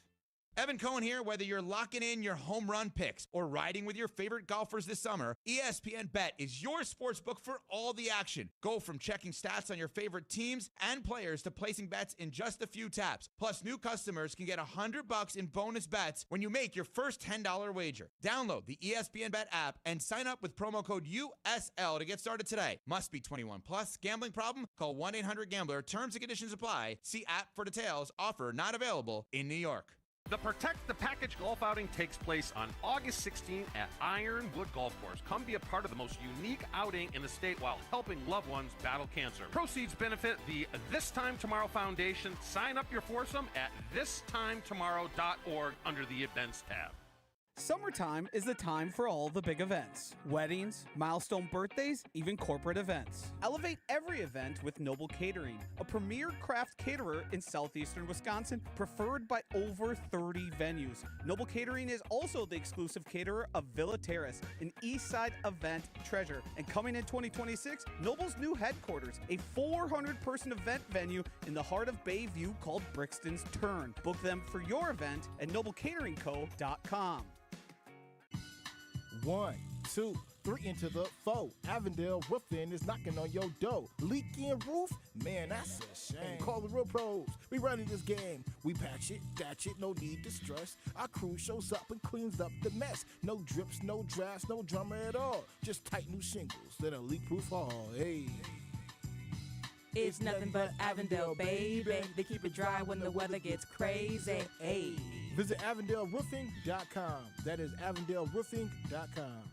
Evan Cohen here. Whether you're locking in your home run picks or riding with your favorite golfers this summer, ESPN Bet is your sportsbook for all the action. Go from checking stats on your favorite teams and players to placing bets in just a few taps. Plus, new customers can get $100 in bonus bets when you make your first $10 wager. Download the ESPN Bet app and sign up with promo code USL to get started today. Must be 21 plus. Gambling problem? Call 1-800-GAMBLER. Terms and conditions apply. See app for details. Offer not available in New York. The Protect the Package golf outing takes place on August 16th at Ironwood Golf Course. Come be a part of the most unique outing in the state while helping loved ones battle cancer. Proceeds benefit the This Time Tomorrow Foundation. Sign up your foursome at thistimetomorrow.org under the Events tab. Summertime is the time for all the big events. Weddings, milestone birthdays, even corporate events. Elevate every event with Noble Catering, a premier craft caterer in southeastern Wisconsin, preferred by over 30 venues. Noble Catering is also the exclusive caterer of Villa Terrace, an East Side event treasure. And coming in 2026, Noble's new headquarters, a 400-person event venue in the heart of Bayview called Brixton's Turn. Book them for your event at noblecateringco.com. 1, 2, 3 into the 4. Avondale Roofing is knocking on your door. Leaking roof? Man, that's a shame. Call the real pros. We running this game. We patch it, thatch it, no need to stress. Our crew shows up and cleans up the mess. No drips, no drafts, no drama at all. Just tight new shingles that are leak-proof hall. Hey. It's nothing but Avondale, baby. They keep it dry when the weather gets crazy. Hey. Visit AvondaleRoofing.com. That is AvondaleRoofing.com.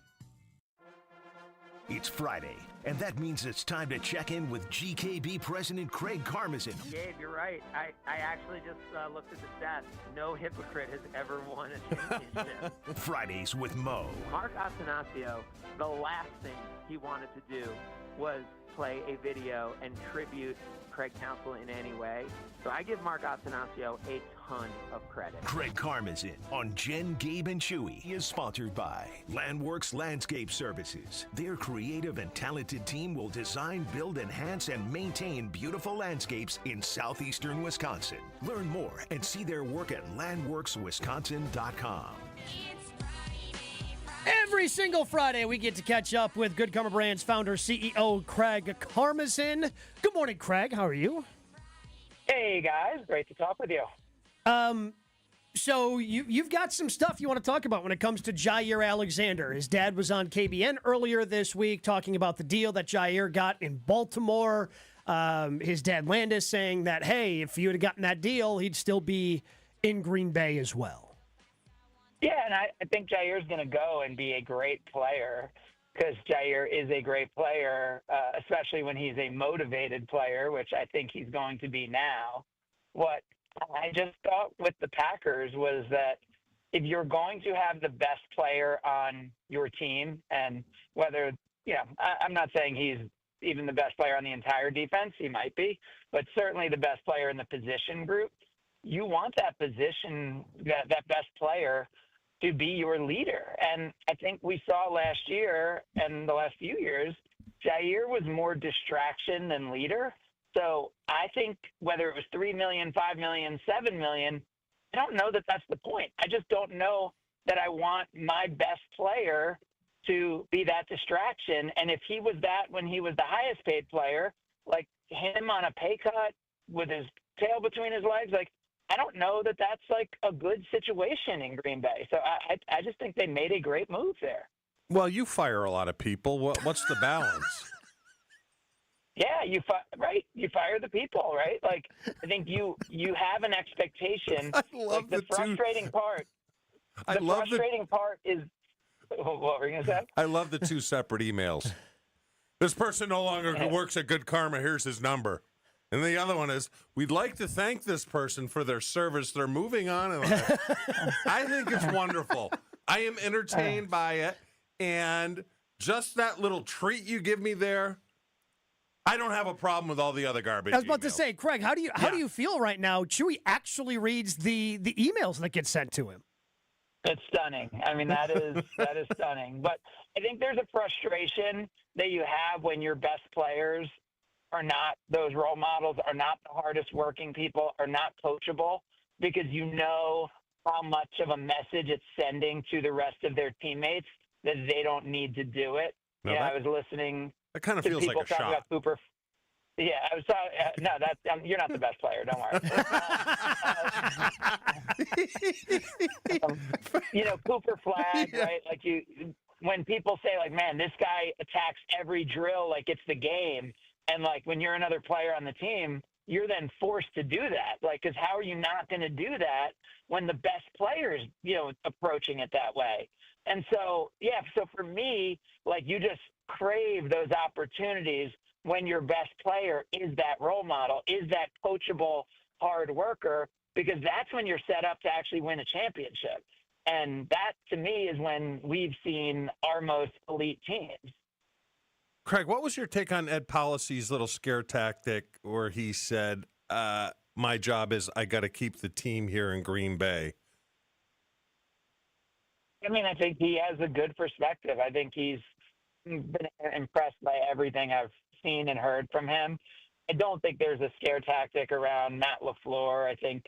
It's Friday, and that means it's time to check in with GKB President Craig Karmazin. Gabe, you're right. I actually just looked at the stats. No hypocrite has ever won a championship. Fridays with Mo. Mark Attanasio, the last thing he wanted to do was play a video and tribute Craig Counsell in any way. So I give Mark Attanasio a ton of credit. Craig Karmazin on Jen, Gabe, and Chewy is sponsored by Landworks Landscape Services. Their creative and talented team will design, build, enhance, and maintain beautiful landscapes in southeastern Wisconsin. Learn more and see their work at landworkswisconsin.com. Every single Friday, we get to catch up with Good Karma Brands founder, CEO Craig Karmazin. Good morning, Craig. How are you? Hey, guys. Great to talk with you. So you've got some stuff you want to talk about when it comes to Jaire Alexander. His dad was on KBN earlier this week talking about the deal that Jaire got in Baltimore. His dad Landis saying that, hey, if you had gotten that deal, he'd still be in Green Bay as well. Yeah, and I think Jaire's going to go and be a great player because Jaire is a great player, especially when he's a motivated player, which I think he's going to be now. What I just thought with the Packers was that if you're going to have the best player on your team, and whether, I'm not saying he's even the best player on the entire defense, he might be, but certainly the best player in the position group, you want that position, that best player to be your leader. And I think we saw last year and the last few years, Jaire was more distraction than leader. So I think whether it was $3 million, $5 million, $7 million, I don't know that that's the point. I just don't know that I want my best player to be that distraction. And if he was that when he was the highest paid player, like him on a pay cut with his tail between his legs, like, I don't know that that's like a good situation in Green Bay. So I just think they made a great move there. Well, you fire a lot of people. What's the balance? Yeah, you fire the people, right? Like, I think you have an expectation. I love like, the frustrating part. The frustrating part is what were you gonna say? I love the two separate emails. This person no longer works at Good Karma. Here's his number. And the other one is, we'd like to thank this person for their service. They're moving on. I think it's wonderful. I am entertained by it. And just that little treat you give me there, I don't have a problem with all the other garbage. I was about to emails. say, Craig, how do you feel right now? Chewy actually reads the emails that get sent to him. It's stunning. I mean, that is stunning. But I think there's a frustration that you have when your best players are not those role models, are not the hardest working people, are not coachable, because you know how much of a message it's sending to the rest of their teammates that they don't need to do it. No, I was listening. That kind of to feels like people a talking shot. about Cooper. Yeah, I was talking. No, that's you're not the best player. Don't worry. Cooper flag, right? Like when people say, like, man, this guy attacks every drill like it's the game, and like when you're another player on the team, you're then forced to do that. Like, because how are you not going to do that when the best players, approaching it that way? And so, so for me, like, you just crave those opportunities when your best player is that role model, is that coachable hard worker, because that's when you're set up to actually win a championship. And that, to me, is when we've seen our most elite teams. Craig, what was your take on Ed Policy's little scare tactic where he said, my job is I got to keep the team here in Green Bay? I mean, I think he has a good perspective. I think he's been impressed by everything I've seen and heard from him. I don't think there's a scare tactic around Matt LaFleur. I think,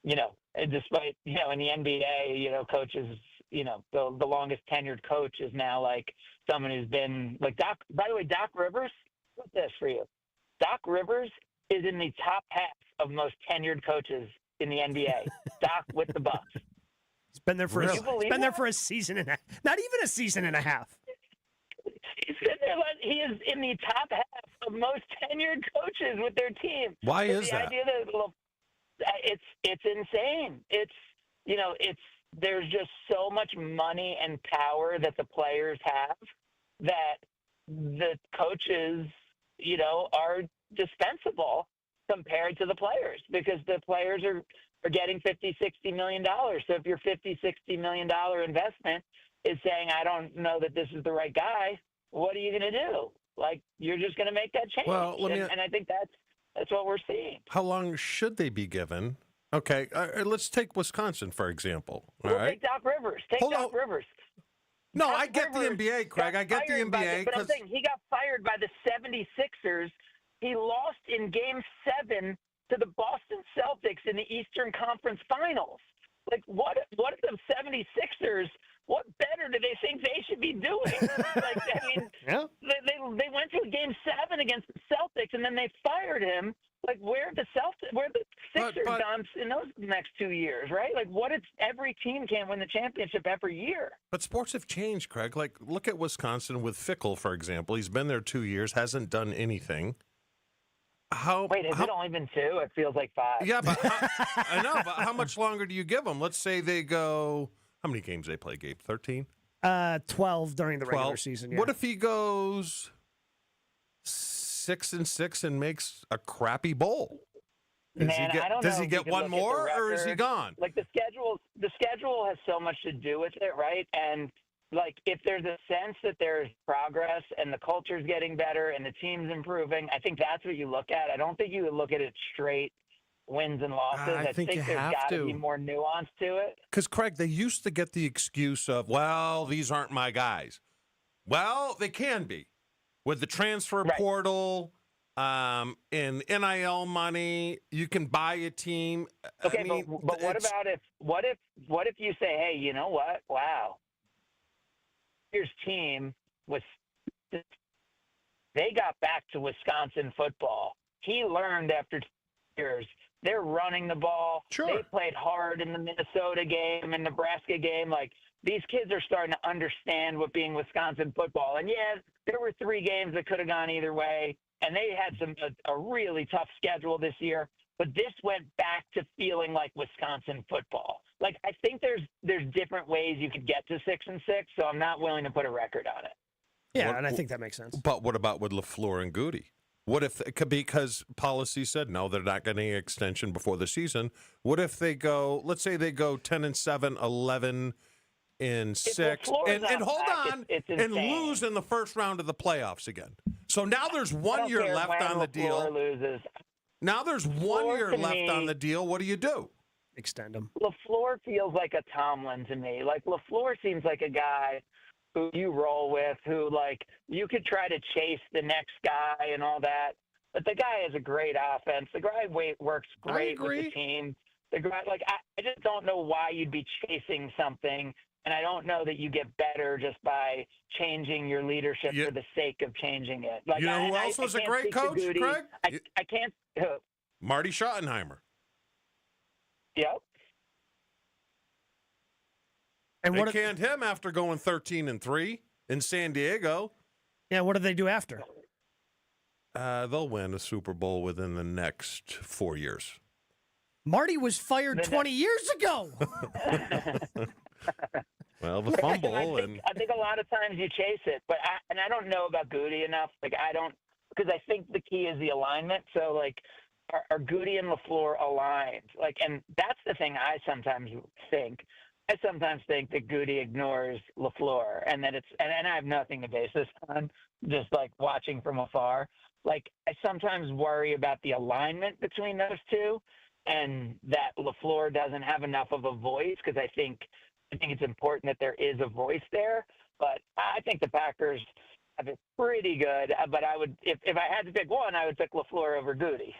despite, in the NBA, coaches, the longest tenured coach is now like someone who's been like Doc. By the way, Doc Rivers, what's this for you? Doc Rivers is in the top half of most tenured coaches in the NBA. Doc with the Bucks. He's been there for a season and not even a season and a half. He's been there. He is in the top half of most tenured coaches with their team. Why so is the that? Idea that it's insane. There's just so much money and power that the players have that the coaches, are dispensable compared to the players, because the players are getting $50-60 million. So if your $50-60 million investment is saying, I don't know that this is the right guy, what are you going to do? Like, you're just going to make that change. Well, and I think that's what we're seeing. How long should they be given? Okay, let's take Wisconsin, for example. All right. Take Doc Rivers. Doc Rivers. No, Doc I get Rivers the NBA, Craig. I get the NBA. But I'm saying he got fired by the 76ers. He lost in Game 7 to the Boston Celtics in the Eastern Conference Finals. Like, what are the 76ers? What better do they think they should be doing? They went to a Game 7 against the Celtics, and then they fired him. Like, where are the Sixers gone in those next 2 years, right? Like, every team can't win the championship every year. But sports have changed, Craig. Like, look at Wisconsin with Fickle, for example. He's been there 2 years, hasn't done anything. Has it only been 2? It feels like 5. Yeah, but I know. But how much longer do you give them? Let's say they go. How many games they play, Gabe? 13? 12 during the regular season. Yeah. What if he goes 6-6 and makes a crappy bowl? I don't know. Does he get one more, or is he gone? Like, the schedule has so much to do with it, right? And like, if there's a sense that there's progress and the culture's getting better and the team's improving, I think that's what you look at. I don't think you would look at it straight wins and losses. I think you there's have got to to be more nuance to it. Because, Craig, they used to get the excuse of, well, these aren't my guys. Well, they can be. With the transfer portal, in NIL money, you can buy a team. Okay, but what if you say, hey, you know what? Wow. Here's team was they got back to Wisconsin football. He learned after 2 years. They're running the ball. Sure. They played hard in the Minnesota game and Nebraska game. Like, these kids are starting to understand what being Wisconsin football. And yeah, there were 3 games that could have gone either way. and they had a really tough schedule this year. But this went back to feeling like Wisconsin football. Like, I think there's different ways you could get to 6-6, so I'm not willing to put a record on it. Yeah, and I think that makes sense. But what about with LaFleur and Goody? What if it could be because policy said no, they're not getting an extension before the season? What if they go? Let's say they go 10-7, 11-6, and hold on, and lose in the first round of the playoffs again. So now there's 1 year left on the deal. Loses. Now there's 1 year left on the deal. What do you do? Extend them. LaFleur feels like a Tomlin to me. Like, LaFleur seems like a guy who you roll with, who, like, you could try to chase the next guy and all that. But the guy has a great offense. The guy works great with the team. The guy, like, I just don't know why you'd be chasing something. And I don't know that you get better just by changing your leadership for the sake of changing it. Like, you know who else was a great coach, Craig? I can't. Marty Schottenheimer. Yep. And they canned him after going 13-3 in San Diego. Yeah, what do they do after? They'll win a Super Bowl within the next 4 years. Marty was fired 20 years ago. Well, the fumble I think a lot of times you chase it, but I don't know about Goody enough. Like, I don't, because I think the key is the alignment. So, like, are Goody and LaFleur aligned? Like, and that's the thing I sometimes think. I sometimes think that Goody ignores LaFleur, and that and I have nothing to base this on, just like watching from afar. Like, I sometimes worry about the alignment between those two, and that LaFleur doesn't have enough of a voice, because I think it's important that there is a voice there. But I think the Packers have it pretty good. But I would, if I had to pick one, I would pick LaFleur over Goody.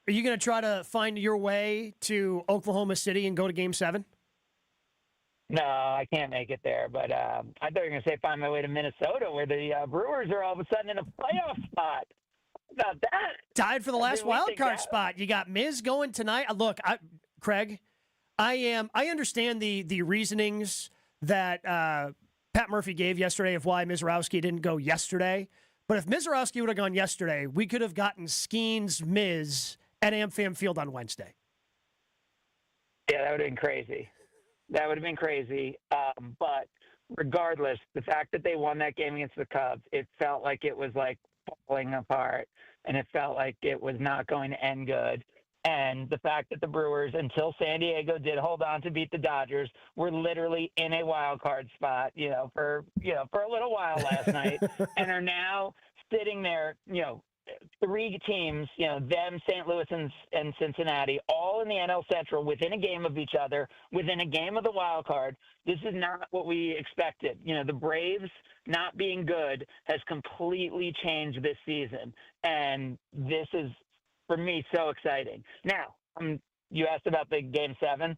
Are you going to try to find your way to Oklahoma City and go to Game 7? No, I can't make it there. But I thought you were going to say find my way to Minnesota, where the Brewers are all of a sudden in a playoff spot. How about that? Tied for the last wild card spot. You got Miz going tonight. Look, Craig, I understand the reasonings that Pat Murphy gave yesterday of why Mizorowski didn't go yesterday. But if Mizorowski would have gone yesterday, we could have gotten Skeens Miz at AmFam Field on Wednesday. Yeah, that would have been crazy. That would have been crazy. But regardless, the fact that they won that game against the Cubs, it felt like it was like falling apart, and it felt like it was not going to end good. And the fact that the Brewers, until San Diego did hold on to beat the Dodgers, were literally in a wild card spot, for a little while last night, and are now sitting there, three teams, them, St. Louis, and Cincinnati, all in the NL Central, within a game of each other, within a game of the wild card. This is not what we expected. The Braves not being good has completely changed this season, and this is, for me, so exciting. Now, you asked about the Game 7.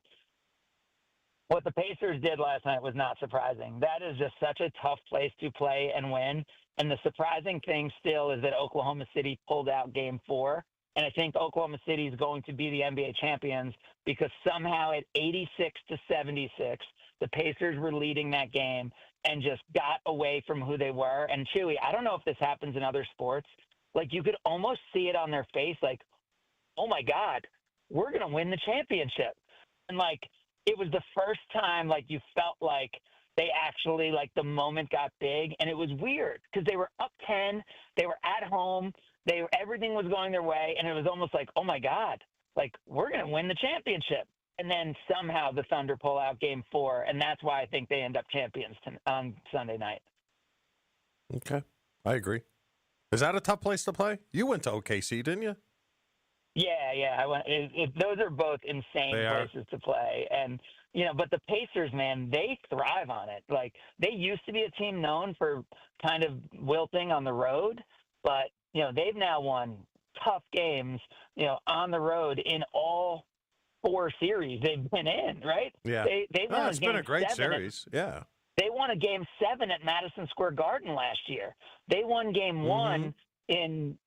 What the Pacers did last night was not surprising. That is just such a tough place to play and win. And the surprising thing still is that Oklahoma City pulled out Game 4. And I think Oklahoma City is going to be the NBA champions, because somehow at 86-76, the Pacers were leading that game and just got away from who they were. And Chewy, I don't know if this happens in other sports. Like, you could almost see it on their face, like, oh my God, we're going to win the championship. And like, it was the first time, like, you felt like they actually, like, the moment got big. And it was weird because they were up 10, they were at home, everything was going their way. And it was almost like, oh my God, like, we're going to win the championship. And then somehow the Thunder pull out Game 4. And that's why I think they end up champions on Sunday night. Okay. I agree. Is that a tough place to play? You went to OKC, didn't you? Yeah. I went. Those are both insane places to play, and but the Pacers, man, they thrive on it. Like, they used to be a team known for kind of wilting on the road, but they've now won tough games, on the road in all 4 series they've been in. Right? Yeah. They've won it's been a great series. Yeah. They won a Game 7 at Madison Square Garden last year. They won Game 1 in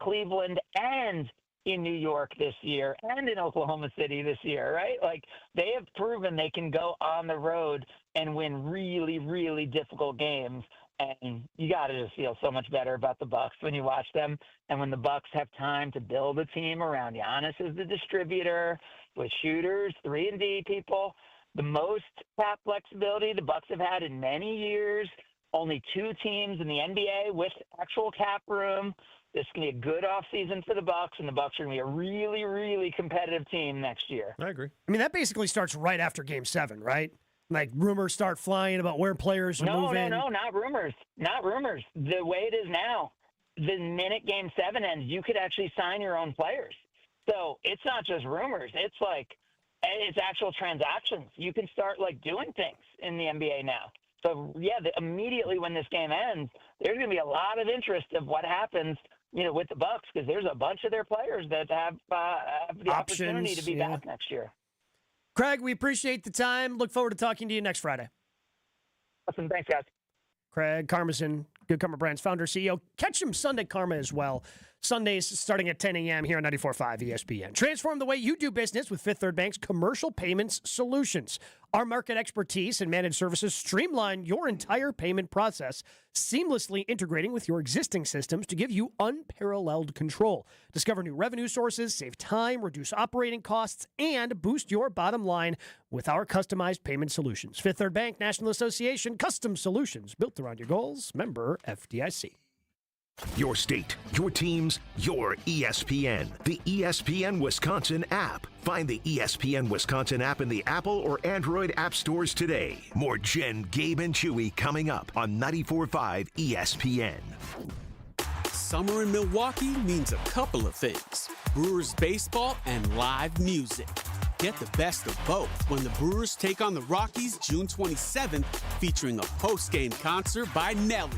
Cleveland and in New York this year and in Oklahoma City this year, right? Like, they have proven they can go on the road and win really, really difficult games. And you got to just feel so much better about the Bucks when you watch them. And when the Bucks have time to build a team around Giannis as the distributor with shooters, 3-and-D people, the most cap flexibility the Bucks have had in many years. Only 2 teams in the NBA with actual cap room. This is going to be a good offseason for the Bucks, and the Bucks are going to be a really, really competitive team next year. I agree. I mean, that basically starts right after Game 7, right? Like, rumors start flying about where players are moving. No, not rumors. Not rumors. The way it is now, the minute Game 7 ends, you could actually sign your own players. So it's not just rumors. It's like, it's actual transactions. You can start, like, doing things in the NBA now. So, yeah, immediately when this game ends, there's going to be a lot of interest of what happens, with the Bucks, because there's a bunch of their players that have the opportunity to be back next year. Craig, we appreciate the time. Look forward to talking to you next Friday. Awesome. Thanks, guys. Craig Karmazin, Good Karma Brands founder, CEO. Catch him Sunday Karma as well. Sundays starting at 10 a.m. here on 94.5 ESPN. Transform the way you do business with Fifth Third Bank's commercial payments solutions. Our market expertise and managed services streamline your entire payment process, seamlessly integrating with your existing systems to give you unparalleled control. Discover new revenue sources, save time, reduce operating costs, and boost your bottom line with our customized payment solutions. Fifth Third Bank, National Association, custom solutions built around your goals. Member FDIC. Your state, your teams, your ESPN. The ESPN Wisconsin app. Find the ESPN Wisconsin app in the Apple or Android app stores today. More Jen, Gabe, and Chewy coming up on 94.5 ESPN. Summer in Milwaukee means a couple of things: Brewers baseball and live music. Get the best of both when the Brewers take on the Rockies June 27th, featuring a post-game concert by Nelly.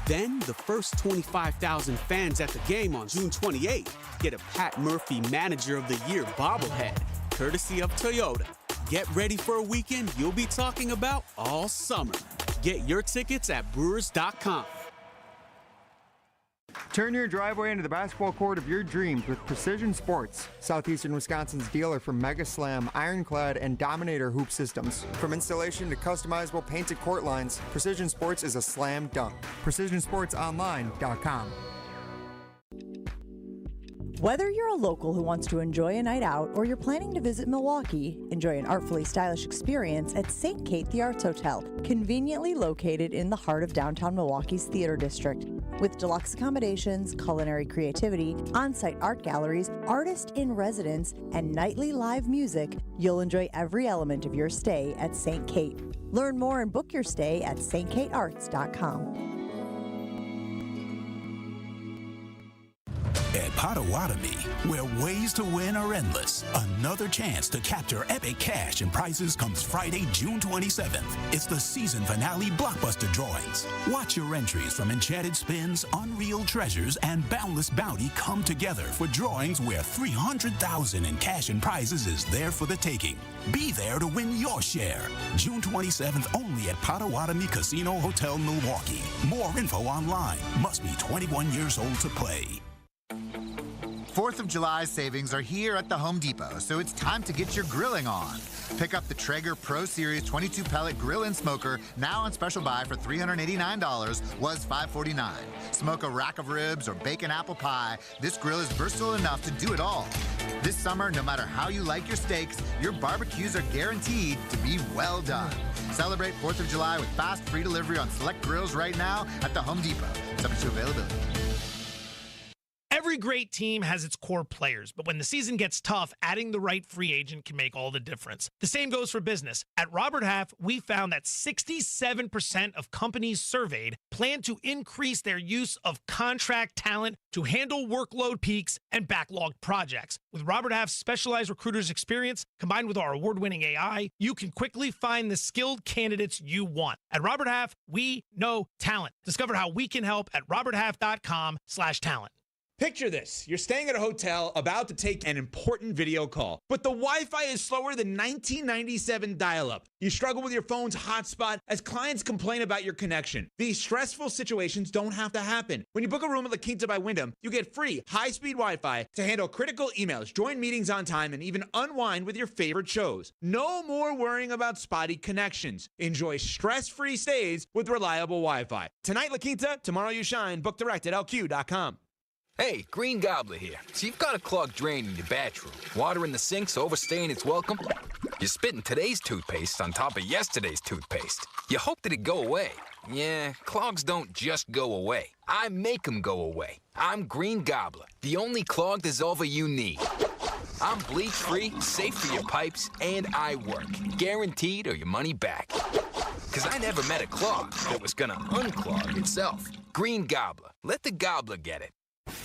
Then, the first 25,000 fans at the game on June 28th get a Pat Murphy Manager of the Year bobblehead, courtesy of Toyota. Get ready for a weekend you'll be talking about all summer. Get your tickets at Brewers.com. Turn your driveway into the basketball court of your dreams with Precision Sports, Southeastern Wisconsin's dealer for Mega Slam, Ironclad, and Dominator hoop systems. From installation to customizable painted court lines, Precision Sports is a slam dunk. PrecisionSportsOnline.com. Whether you're a local who wants to enjoy a night out or you're planning to visit Milwaukee, enjoy an artfully stylish experience at St. Kate the Arts Hotel, conveniently located in the heart of downtown Milwaukee's Theater District. With deluxe accommodations, culinary creativity, on-site art galleries, artist in residence, and nightly live music, you'll enjoy every element of your stay at St. Kate. Learn more and book your stay at stkatearts.com. At Potawatomi, where ways to win are endless, another chance to capture epic cash and prizes comes Friday, June 27th. It's the season finale blockbuster drawings. Watch your entries from Enchanted Spins, Unreal Treasures, and Boundless Bounty come together for drawings where $300,000 in cash and prizes is there for the taking. Be there to win your share. June 27th only at Potawatomi Casino Hotel, Milwaukee. More info online. Must be 21 years old to play. 4th of July savings are here at the Home Depot, so it's time to get your grilling on. Pick up the Traeger Pro Series 22 pellet grill and smoker, now on special buy for $389, was $549. Smoke a rack of ribs or bake an apple pie, this grill is versatile enough to do it all. This summer, no matter how you like your steaks, your barbecues are guaranteed to be well done. Celebrate 4th of July with fast free delivery on select grills right now at the Home Depot, subject to availability. Every great team has its core players, but when the season gets tough, adding the right free agent can make all the difference. The same goes for business. At Robert Half, we found that 67% of companies surveyed plan to increase their use of contract talent to handle workload peaks and backlogged projects. With Robert Half's specialized recruiters' experience, combined with our award-winning AI, you can quickly find the skilled candidates you want. At Robert Half, we know talent. Discover how we can help at roberthalf.com/talent. Picture this. You're staying at a hotel about to take an important video call, but the Wi-Fi is slower than 1997 dial-up. You struggle with your phone's hotspot as clients complain about your connection. These stressful situations don't have to happen. When you book a room at La Quinta by Wyndham, you get free high-speed Wi-Fi to handle critical emails, join meetings on time, and even unwind with your favorite shows. No more worrying about spotty connections. Enjoy stress-free stays with reliable Wi-Fi. Tonight, La Quinta, tomorrow you shine. Book direct at LQ.com. Hey, Green Gobbler here. So you've got a clogged drain in your bathroom. Water in the sink's overstaying its welcome. You're spitting today's toothpaste on top of yesterday's toothpaste. You hope that it go away. Yeah, clogs don't just go away. I make them go away. I'm Green Gobbler, the only clog dissolver you need. I'm bleach-free, safe for your pipes, and I work. Guaranteed or your money back. Because I never met a clog that was gonna unclog itself. Green Gobbler. Let the gobbler get it.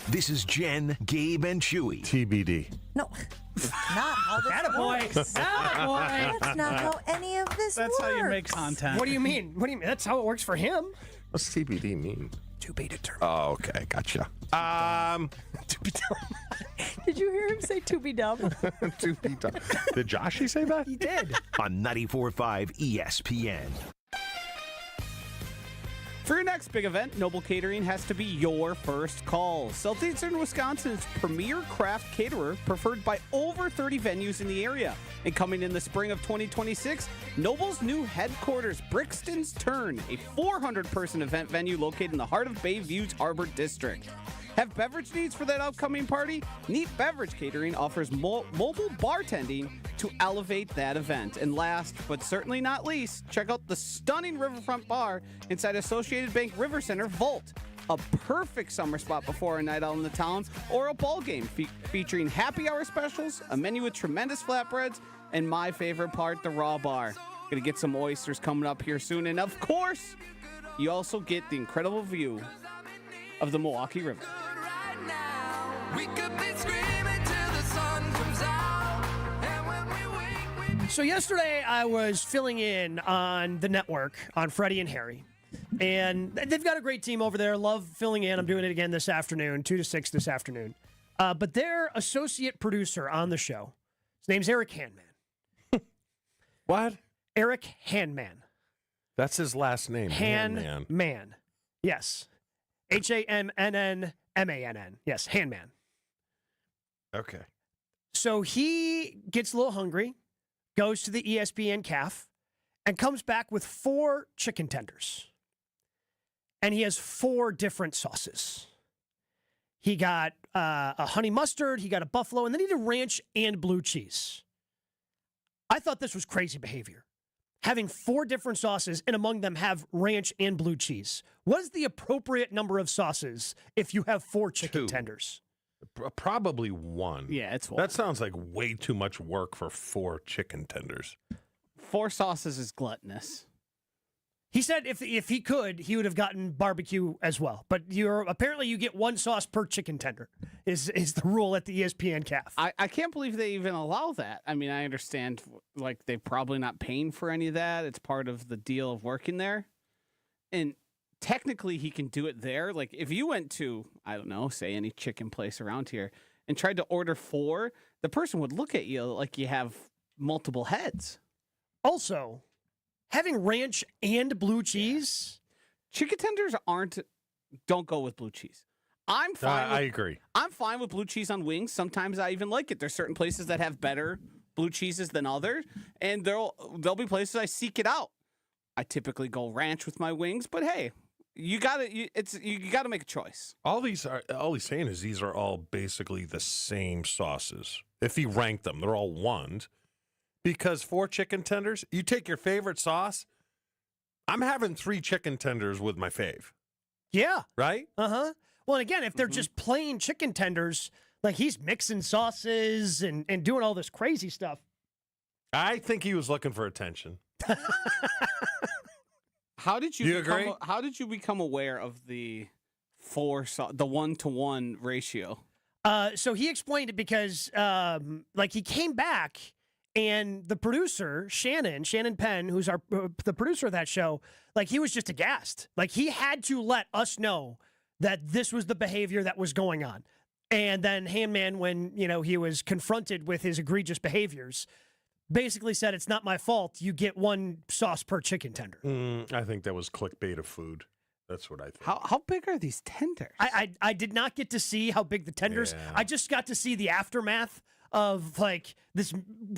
This is Jen, Gabe, and Chewy. TBD. No, that's not how this Attaboy. works. Attaboy. That's not how any of this That's works. how you make content. What do you mean? What do you mean? That's how it works for him. What's TBD mean? To be determined. Oh, okay. Gotcha. To be Did you hear him say to be dumb? To be dumb. Did Joshy say that? He did. On 94.5 ESPN. For your next big event, Noble Catering has to be your first call. Southeastern Wisconsin's premier craft caterer, preferred by over 30 venues in the area. And coming in the spring of 2026, Noble's new headquarters, Brixton's Turn, a 400-person event venue located in the heart of Bayview's Harbor District. Have beverage needs for that upcoming party? Neat Beverage Catering offers mobile bartending to elevate that event. And last, but certainly not least, check out the stunning riverfront bar inside Associated Bank River Center Vault. A perfect summer spot before a night out in the town or a ball game featuring happy hour specials, a menu with tremendous flatbreads, and my favorite part, the raw bar. Gonna get some oysters coming up here soon. And of course, you also get the incredible view of the Milwaukee River. So yesterday I was filling in on the network on Freddie and Harry. And they've got a great team over there. Love filling in. I'm doing it again this afternoon, 2 to 6 this afternoon. But their associate producer on the show, his name's Eric Handman. What? Eric Handman. That's his last name. Handman. Yes. Handmann. Yes, Handman. Okay. So he gets a little hungry, goes to the ESPN calf, and comes back with 4 chicken tenders. And he has 4 different sauces. He got a honey mustard, he got a buffalo, and then he did ranch and blue cheese. I thought this was crazy behavior. Having 4 different sauces, and among them have ranch and blue cheese. What is the appropriate number of sauces if you have 4 chicken tenders? Probably 1. Yeah, it's 1. That sounds like way too much work for 4 chicken tenders. 4 sauces is gluttonous. He said if he could, he would have gotten barbecue as well. But apparently you get 1 sauce per chicken tender is the rule at the ESPN calf. I can't believe they even allow that. I mean, I understand like they're probably not paying for any of that. It's part of the deal of working there. And technically he can do it there. Like if you went to, I don't know, say any chicken place around here and tried to order 4, the person would look at you like you have multiple heads. Also, having ranch and blue cheese? Chicken tenders don't go with blue cheese. I'm fine. I agree. I'm fine with blue cheese on wings. Sometimes I even like it. There's certain places that have better blue cheeses than others, and there'll be places I seek it out. I typically go ranch with my wings, but hey, you gotta make a choice. All he's saying is these are all basically the same sauces. If he ranked them, they're all 1s. Because 4 chicken tenders, you take your favorite sauce. I'm having 3 chicken tenders with my fave. Yeah. Right? Uh-huh. Well, and again, if they're just plain chicken tenders, like he's mixing sauces and doing all this crazy stuff. I think he was looking for attention. How did you agree? How did you become aware of the 1-to-1 ratio? So he explained it because he came back. And the producer, Shannon Penn, who's the producer of that show, like he was just aghast. Like he had to let us know that this was the behavior that was going on. And then Handman, when he was confronted with his egregious behaviors, basically said, "It's not my fault. You get one sauce per chicken tender." I think that was clickbait of food. That's what I think. How big are these tenders? I did not get to see how big the tenders. Yeah. I just got to see the aftermath of like this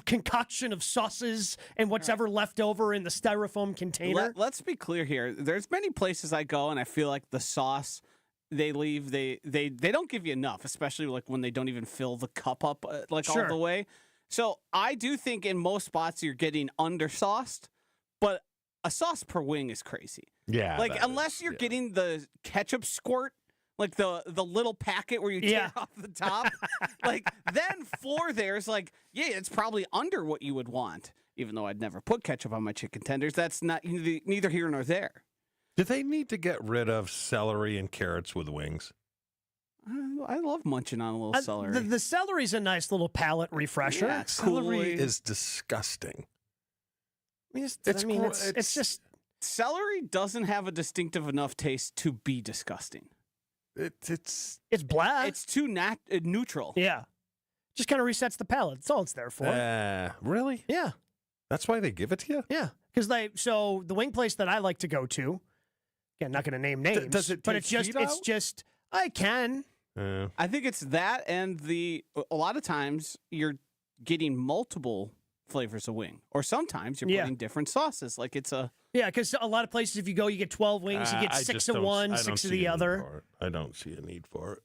concoction of sauces and what's ever left over in the styrofoam container. Let's be clear here. There's many places I go and I feel like the sauce they leave, they don't give you enough, especially like when they don't even fill the cup up all the way. So I do think in most spots you're getting undersauced, but a sauce per wing is crazy. Yeah. Like unless you're getting the ketchup squirt, like the little packet where you tear off the top, like then for there's like, it's probably under what you would want. Even though I'd never put ketchup on my chicken tenders, that's not neither here nor there. Do they need to get rid of celery and carrots with wings? I love munching on a little celery. The celery's a nice little palate refresher. Yeah, Celery is disgusting. It's just celery doesn't have a distinctive enough taste to be disgusting. It's blah. It's too neutral. Yeah, just kind of resets the palate. That's all it's there for. Really? Yeah. That's why they give it to you? Yeah, because so the wing place that I like to go to, again, not going to name names, does it but take it's heat just I can. I think it's that, and a lot of times you're getting multiple flavors of wing, or sometimes you're putting different sauces. Like it's a because a lot of places if you go, you get 12 wings, you get 6 of one, 6 of the other. I don't see a need for it.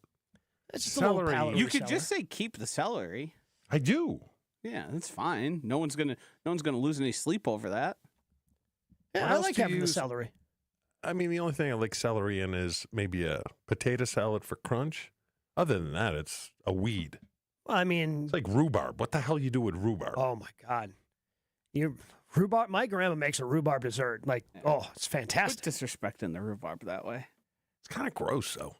It's just a little palate You could reseller. just say keep the celery. I do. Yeah, that's fine. No one's gonna lose any sleep over that. Yeah, What I else like do you having the use? celery. I mean, the only thing I like celery in is maybe a potato salad for crunch. Other than that, it's a weed. I mean, It's like rhubarb. What the hell you do with rhubarb? oh my god, rhubarb. My grandma makes a rhubarb dessert. Like, it's fantastic. Quit disrespecting the rhubarb that way. It's kind of gross, though.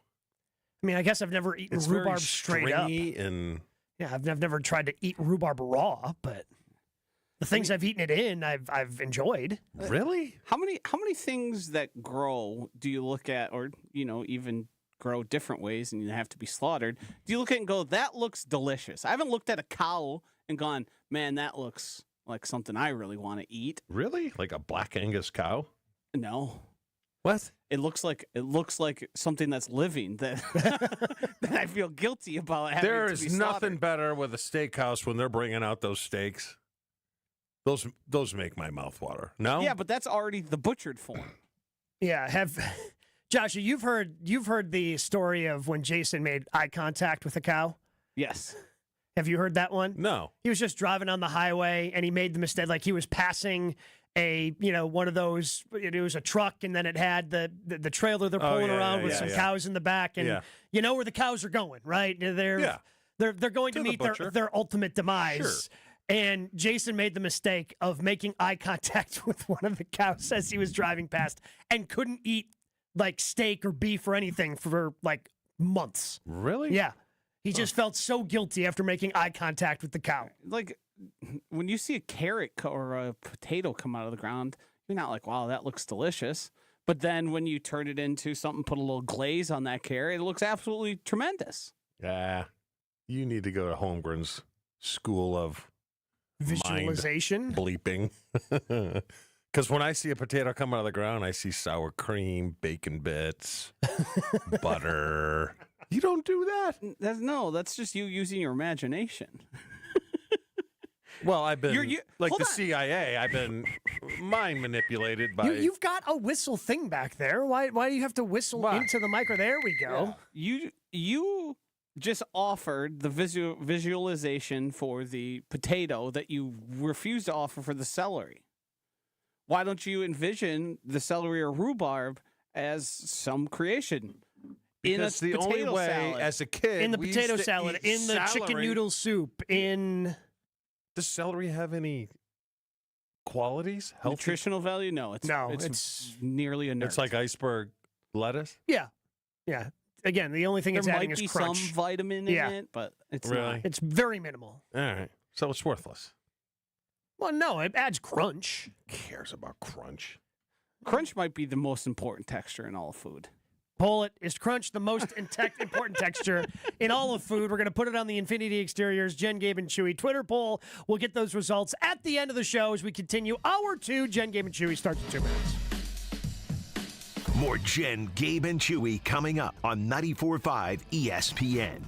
I mean, I guess I've never eaten It's rhubarb very straight up. stringy and Yeah, I've never tried to eat rhubarb raw, but the things I've eaten it in, I've enjoyed. Really? How many things that grow do you look at, or even grow different ways and you have to be slaughtered? Do you look at and go, that looks delicious? I haven't looked at a cow and gone, man, that looks like something I really want to eat. Really? Like a black Angus cow? No. What? It looks like something that's living that that I feel guilty about having There to is be nothing slaughtered. better with a steakhouse when they're bringing out those steaks. Those make my mouth water. No? Yeah, but that's already the butchered form. Yeah, Joshua, you've heard the story of when Jason made eye contact with a cow? Yes. Have you heard that one? No. He was just driving on the highway and he made the mistake, like he was passing one of those, it was a truck and then it had the trailer they're pulling around with some cows in the back, and you know where the cows are going, right? They're going to meet their ultimate demise. Sure. And Jason made the mistake of making eye contact with one of the cows as he was driving past and couldn't eat like steak or beef or anything for like months. Really? Yeah. He just felt so guilty after making eye contact with the cow. Like when you see a carrot or a potato come out of the ground, you're not like, wow, that looks delicious. But then when you turn it into something, put a little glaze on that carrot, it looks absolutely tremendous. Yeah. You need to go to Holmgren's school of Visualization? Bleeping. Because when I see a potato come out of the ground, I see sour cream, bacon bits, butter. You don't do that. That's just you using your imagination. Well, I've been, like hold the on. CIA, I've been mind manipulated by... You've got a whistle thing back there. Why do you have to whistle into the mic? There we go. Yeah. You just offered the visualization for the potato that you refuse to offer for the celery. Why don't you envision the celery or rhubarb as some some Because the only way, salad. as a kid, In the we potato used to salad, eat in the chicken celery. noodle soup, in... Does celery have any qualities? Healthy? Nutritional value? No, it's nearly inert. It's like iceberg lettuce? Yeah. Yeah. Again, the only thing there it's adding might is be crunch. some vitamin in it, but it's not. It's very minimal. All right. So it's worthless. Well, no, it adds crunch. Who cares about crunch? Crunch might be the most important texture in all food. Pull it. Is crunch the most important texture in all of food? We're going to put it on the Infinity Exteriors, Jen, Gabe, and Chewy Twitter poll. We'll get those results at the end of the show as we continue Hour 2. Jen, Gabe, and Chewy starts in 2 minutes. More Jen, Gabe, and Chewy coming up on 94.5 ESPN.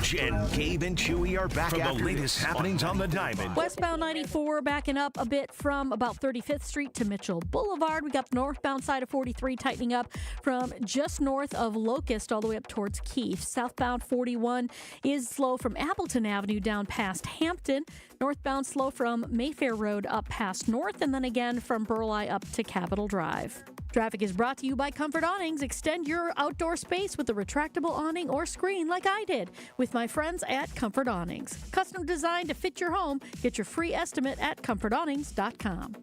Jen, Gabe, and Chewy are back for the latest happenings on the diamond. Westbound 94 backing up a bit from about 35th Street to Mitchell Boulevard. We got the northbound side of 43 tightening up from just north of Locust all the way up towards Keefe. Southbound 41 is slow from Appleton Avenue down past Hampton. Northbound slow from Mayfair Road up past North, and then again from Burleigh up to Capitol Drive. Traffic is brought to you by Comfort Awnings. Extend your outdoor space with a retractable awning or screen like I did with my friends at Comfort Awnings. Custom designed to fit your home. Get your free estimate at comfortawnings.com.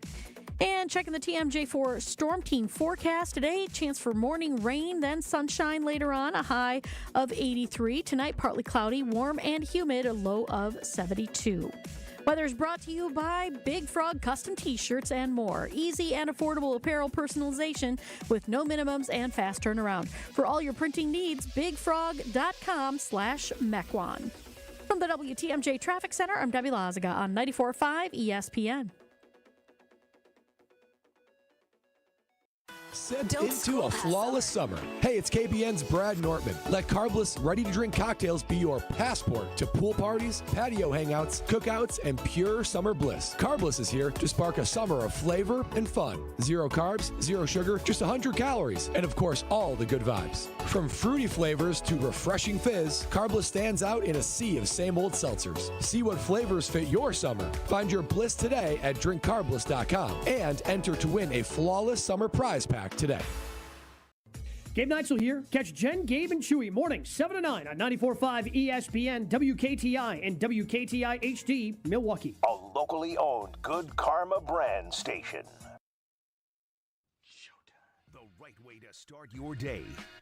And checking the TMJ for Storm Team forecast today. Chance for morning rain, then sunshine later on. A high of 83. Tonight, partly cloudy, warm and humid, a low of 72. Weather is brought to you by Big Frog Custom T-shirts and more. Easy and affordable apparel personalization with no minimums and fast turnaround. For all your printing needs, bigfrog.com/Mequon. From the WTMJ Traffic Center, I'm Debbie Lazaga on 94.5 ESPN. Sent into a flawless summer. Hey, it's KBN's Brad Nortman. Let carbless, ready-to-drink cocktails be your passport to pool parties, patio hangouts, cookouts, and pure summer bliss. Carbless is here to spark a summer of flavor and fun. 0 carbs, 0 sugar, just 100 calories, and of course, all the good vibes. From fruity flavors to refreshing fizz, Carbless stands out in a sea of same-old seltzers. See what flavors fit your summer. Find your bliss today at drinkcarbless.com and enter to win a flawless summer prize pack today. Gabe Neitzel here. Catch Jen, Gabe, and Chewy mornings 7 to 9 on 94.5 ESPN, WKTI, and WKTI HD, Milwaukee. A locally owned Good Karma brand station. The right way to start your day.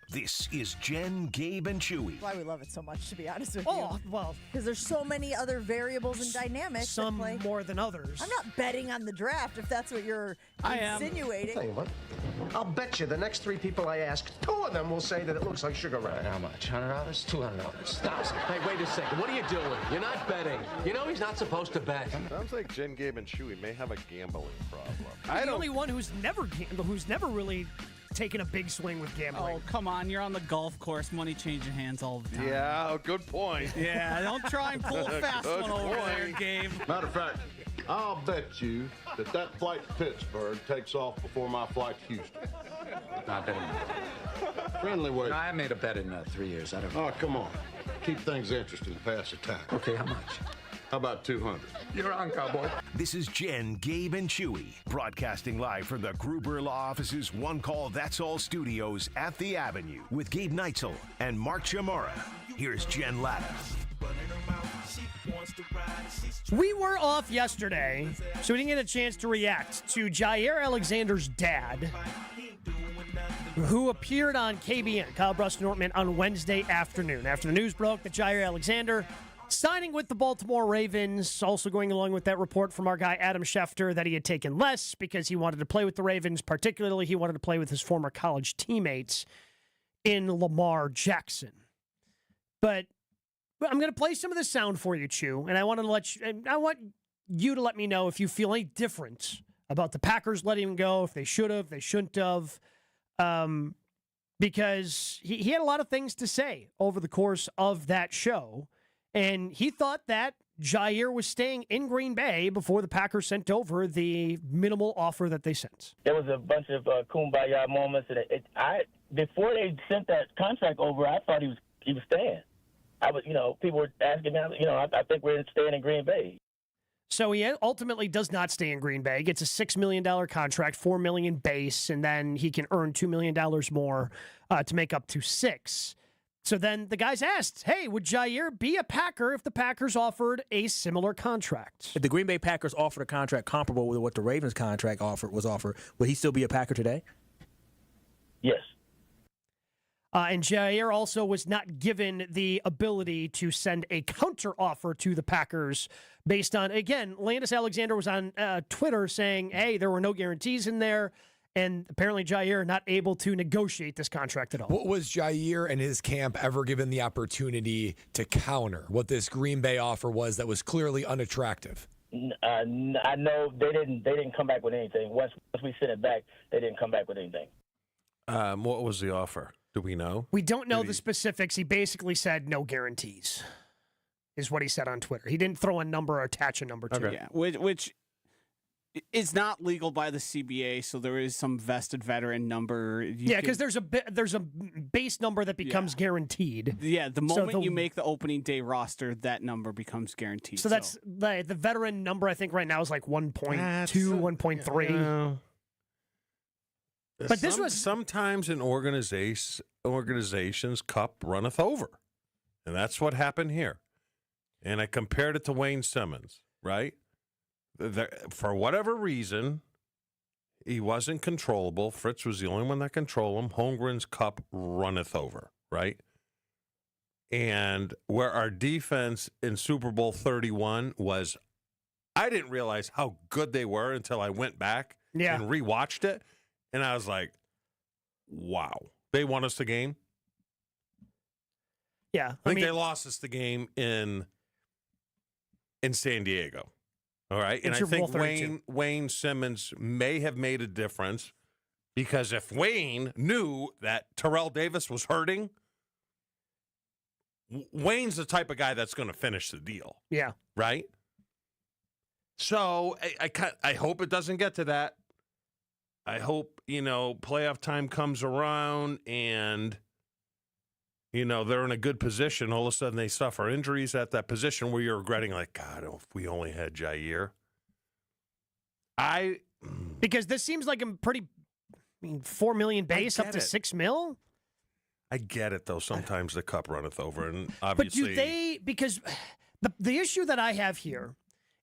This is Jen, Gabe, and Chewy. Why we love it so much, to be honest with you. Oh, well. Because there's so many other variables and dynamics. Some more than others. I'm not betting on the draft if that's what you're insinuating. I'll tell you what, I'll bet you the next 3 people I ask, 2 of them will say that it looks like Sugar Ray. How much? $100? $200? $1,000. Hey, wait a second. What are you doing? You're not betting. You know he's not supposed to bet. Sounds like Jen, Gabe, and Chewy may have a gambling problem. I'm the only one who's never really taken a big swing with gambling. Oh, come on. You're on the golf course. Money changing hands all the time. Yeah, good point. Yeah, don't try and pull a fast one over there, Gabe. Matter of fact, I'll bet you that flight to Pittsburgh takes off before my flight to Houston. Not betting. Friendly way. No, I made a bet in 3 years. I don't know. Oh, come on. Keep things interesting. Pass the time. Okay, how much? How about 200? You're on, cowboy. This is Jen, Gabe, and Chewy, broadcasting live from the Gruber Law Office's One Call That's All studios at the Avenue with Gabe Neitzel and Mark Chamara. Here's Jen Latta. We were off yesterday, so we didn't get a chance to react to Jaire Alexander's dad, who appeared on KBN, Kyle Brust Nortman, on Wednesday afternoon. After the news broke that Jaire Alexander signing with the Baltimore Ravens, also going along with that report from our guy Adam Schefter that he had taken less because he wanted to play with the Ravens. Particularly, he wanted to play with his former college teammates in Lamar Jackson. But I'm going to play some of the sound for you, Chew, and I want you to let me know if you feel any different about the Packers letting him go, if they should have, they shouldn't have, because he had a lot of things to say over the course of that show. And he thought that Jaire was staying in Green Bay before the Packers sent over the minimal offer that they sent. There was a bunch of kumbaya moments, and before they sent that contract over, I thought he was staying. People were asking me, I think we're staying in Green Bay. So he ultimately does not stay in Green Bay. He gets a $6 million contract, $4 million base, and then he can earn $2 million more to make up to $6 million. So then the guys asked, hey, would Jaire be a Packer if the Packers offered a similar contract? If the Green Bay Packers offered a contract comparable with what the Ravens contract was offered, would he still be a Packer today? Yes. And Jaire also was not given the ability to send a counter offer to the Packers based on, again, Landis Alexander was on Twitter saying, hey, there were no guarantees in there. And apparently Jaire not able to negotiate this contract at all. What was Jaire and his camp ever given the opportunity to counter what this Green Bay offer was that was clearly unattractive? I know they didn't come back with anything. Once we sent it back, they didn't come back with anything. What was the offer? Do we know? We don't know the specifics. He basically said no guarantees, is what he said on Twitter. He didn't throw a number or attach a number to it. Yeah, which is not legal by the CBA, so there is some vested veteran number. Because there's a base number that becomes guaranteed. Yeah, the moment you make the opening day roster, that number becomes guaranteed. So that's the veteran number, I think, right now is like 1.2, 1.3. But this was sometimes an organization's cup runneth over, and that's what happened here. And I compared it to Wayne Simmons, right? For whatever reason, he wasn't controllable. Fritz was the only one that controlled him. Holmgren's cup runneth over, right? And where our defense in Super Bowl 31 was, I didn't realize how good they were until I went back and rewatched it. And I was like, wow, they won us the game? Yeah. I think they lost us the game in San Diego. All right. And I think Wayne Simmons may have made a difference because if Wayne knew that Terrell Davis was hurting, Wayne's the type of guy that's going to finish the deal. Yeah. Right? So I hope it doesn't get to that. I hope, playoff time comes around and, they're in a good position. All of a sudden they suffer injuries at that position where you're regretting, like, God, if we only had Jaire. Because this seems like a pretty, $4 million base up to $6 million. I get it, though. Sometimes the cup runneth over, and obviously. But do they, because the issue that I have here,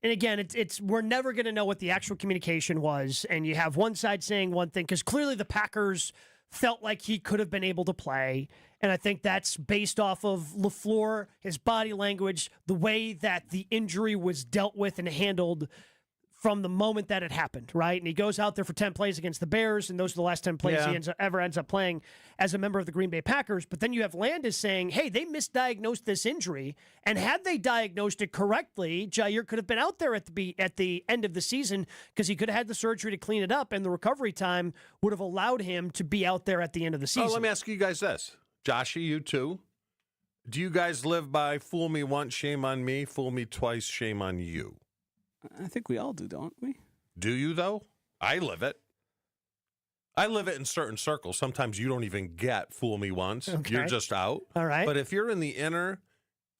and again, it's we're never going to know what the actual communication was, and you have one side saying one thing, because clearly the Packers felt like he could have been able to play, and I think that's based off of LaFleur, his body language, the way that the injury was dealt with and handled from the moment that it happened, right? And he goes out there for 10 plays against the Bears, and those are the last 10 plays he ever ends up playing as a member of the Green Bay Packers. But then you have Landis saying, hey, they misdiagnosed this injury, and had they diagnosed it correctly, Jaire could have been out there at the end of the season because he could have had the surgery to clean it up, and the recovery time would have allowed him to be out there at the end of the season. Oh, let me ask you guys this. Joshy, you too. Do you guys live by fool me once, shame on me, fool me twice, shame on you? I think we all do, don't we? Do you, though? I live it. I live it in certain circles. Sometimes you don't even get fool me once. Okay. You're just out. All right. But if you're in the inner,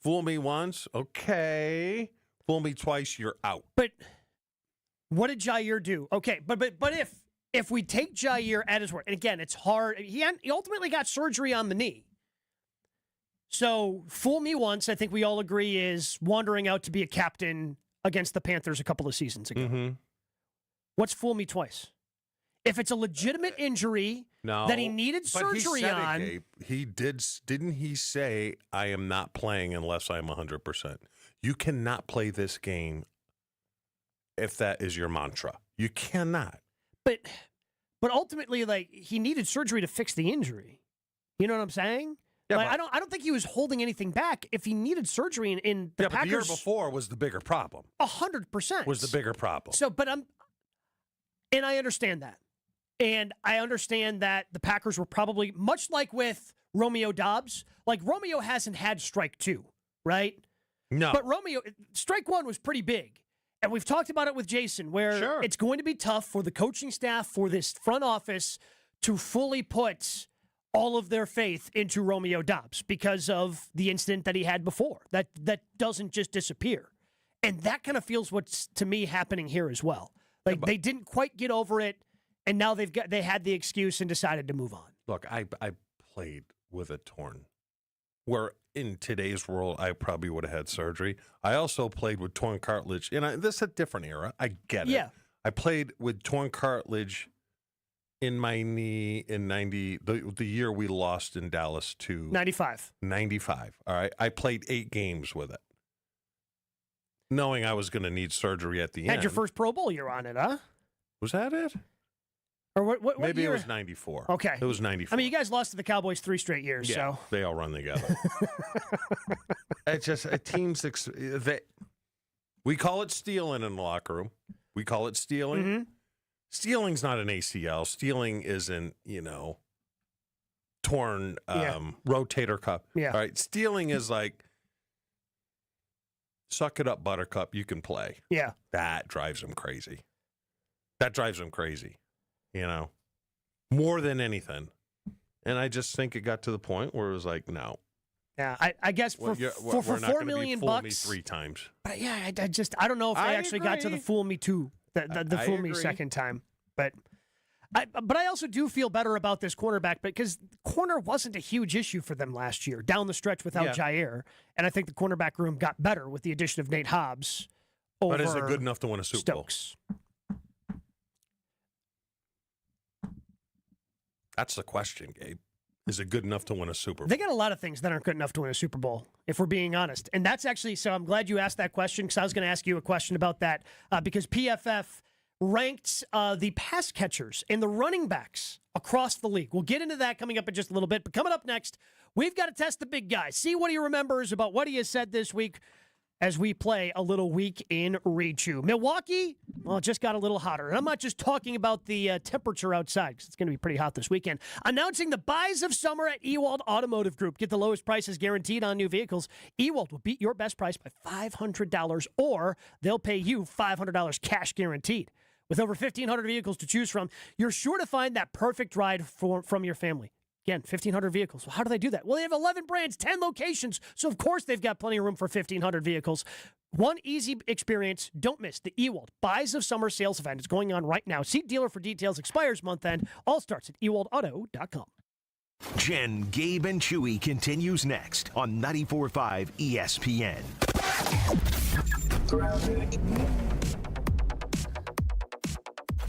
fool me once, okay. Fool me twice, you're out. But what did Jaire do? Okay, but if we take Jaire at his word, and again, it's hard. He ultimately got surgery on the knee. So fool me once, I think we all agree, is wandering out to be a captain against the Panthers a couple of seasons ago. Mm-hmm. What's fool me twice? If it's a legitimate injury that he needed surgery on. Gabe. He didn't he say, I am not playing unless I'm 100%? You cannot play this game if that is your mantra. You cannot. But ultimately, like, he needed surgery to fix the injury. You know what I'm saying? Yeah, like, I don't think he was holding anything back. If he needed surgery in the Packers, but the year before was the bigger problem. 100% was the bigger problem. So, and I understand that, and I understand that the Packers were probably much like with Romeo Doubs. Like, Romeo hasn't had strike 2, right? No, but strike 1 was pretty big, and we've talked about it with Jason, where it's going to be tough for the coaching staff, for this front office, to fully put all of their faith into Romeo Doubs because of the incident that he had before. That doesn't just disappear. And that kind of feels what's, to me, happening here as well. Like, they didn't quite get over it, and now they had the excuse and decided to move on. Look, I played with a torn, where in today's world, I probably would have had surgery. I also played with torn cartilage. And this is a different era. I get it. Yeah. I played with torn cartilage in my knee in 90, the year we lost in Dallas to 95. 95. All right. I played 8 games with it, knowing I was going to need surgery at the end. Had your first Pro Bowl year on it, huh? Was that it? Or what Maybe year? it was 94. Okay. It was 94. I mean, you guys lost to the Cowboys 3 straight years, Yeah, so. they all run together. It's just a team's. We call it stealing in the locker room. We call it stealing. Mm-hmm. Stealing's not an ACL. Stealing isn't, torn rotator cuff. Yeah. All right. Stealing is like, suck it up, Buttercup. You can play. Yeah. That drives them crazy. More than anything. And I just think it got to the point where it was like, no. Yeah, I guess for $4 million bucks, me 3 times. But yeah, I don't know if they actually got to the fool me too, the fool me second time. But I also do feel better about this cornerback because corner wasn't a huge issue for them last year down the stretch without Jaire, and I think the cornerback room got better with the addition of Nate Hobbs. But is it good enough to win a Super Bowl? That's the question, Gabe. Is it good enough to win a Super Bowl? They got a lot of things that aren't good enough to win a Super Bowl, if we're being honest. And that's actually, so I'm glad you asked that question because I was going to ask you a question about that because PFF ranked the pass catchers and the running backs across the league. We'll get into that coming up in just a little bit. But coming up next, we've got to test the big guy. See what he remembers about what he has said this week as we play a little week in Rechew. Milwaukee, well, it just got a little hotter. And I'm not just talking about the temperature outside, because it's going to be pretty hot this weekend. Announcing the buys of summer at Ewald Automotive Group. Get the lowest prices guaranteed on new vehicles. Ewald will beat your best price by $500, or they'll pay you $500 cash guaranteed. With over 1,500 vehicles to choose from, you're sure to find that perfect ride from your family. Again, 1,500 vehicles. Well, how do they do that? Well, they have 11 brands, 10 locations. So, of course, they've got plenty of room for 1,500 vehicles. One easy experience. Don't miss the Ewald Buys of Summer sales event. It's going on right now. See dealer for details. Expires month end. All starts at ewaldauto.com. Jen, Gabe, and Chewy continues next on 94.5 ESPN.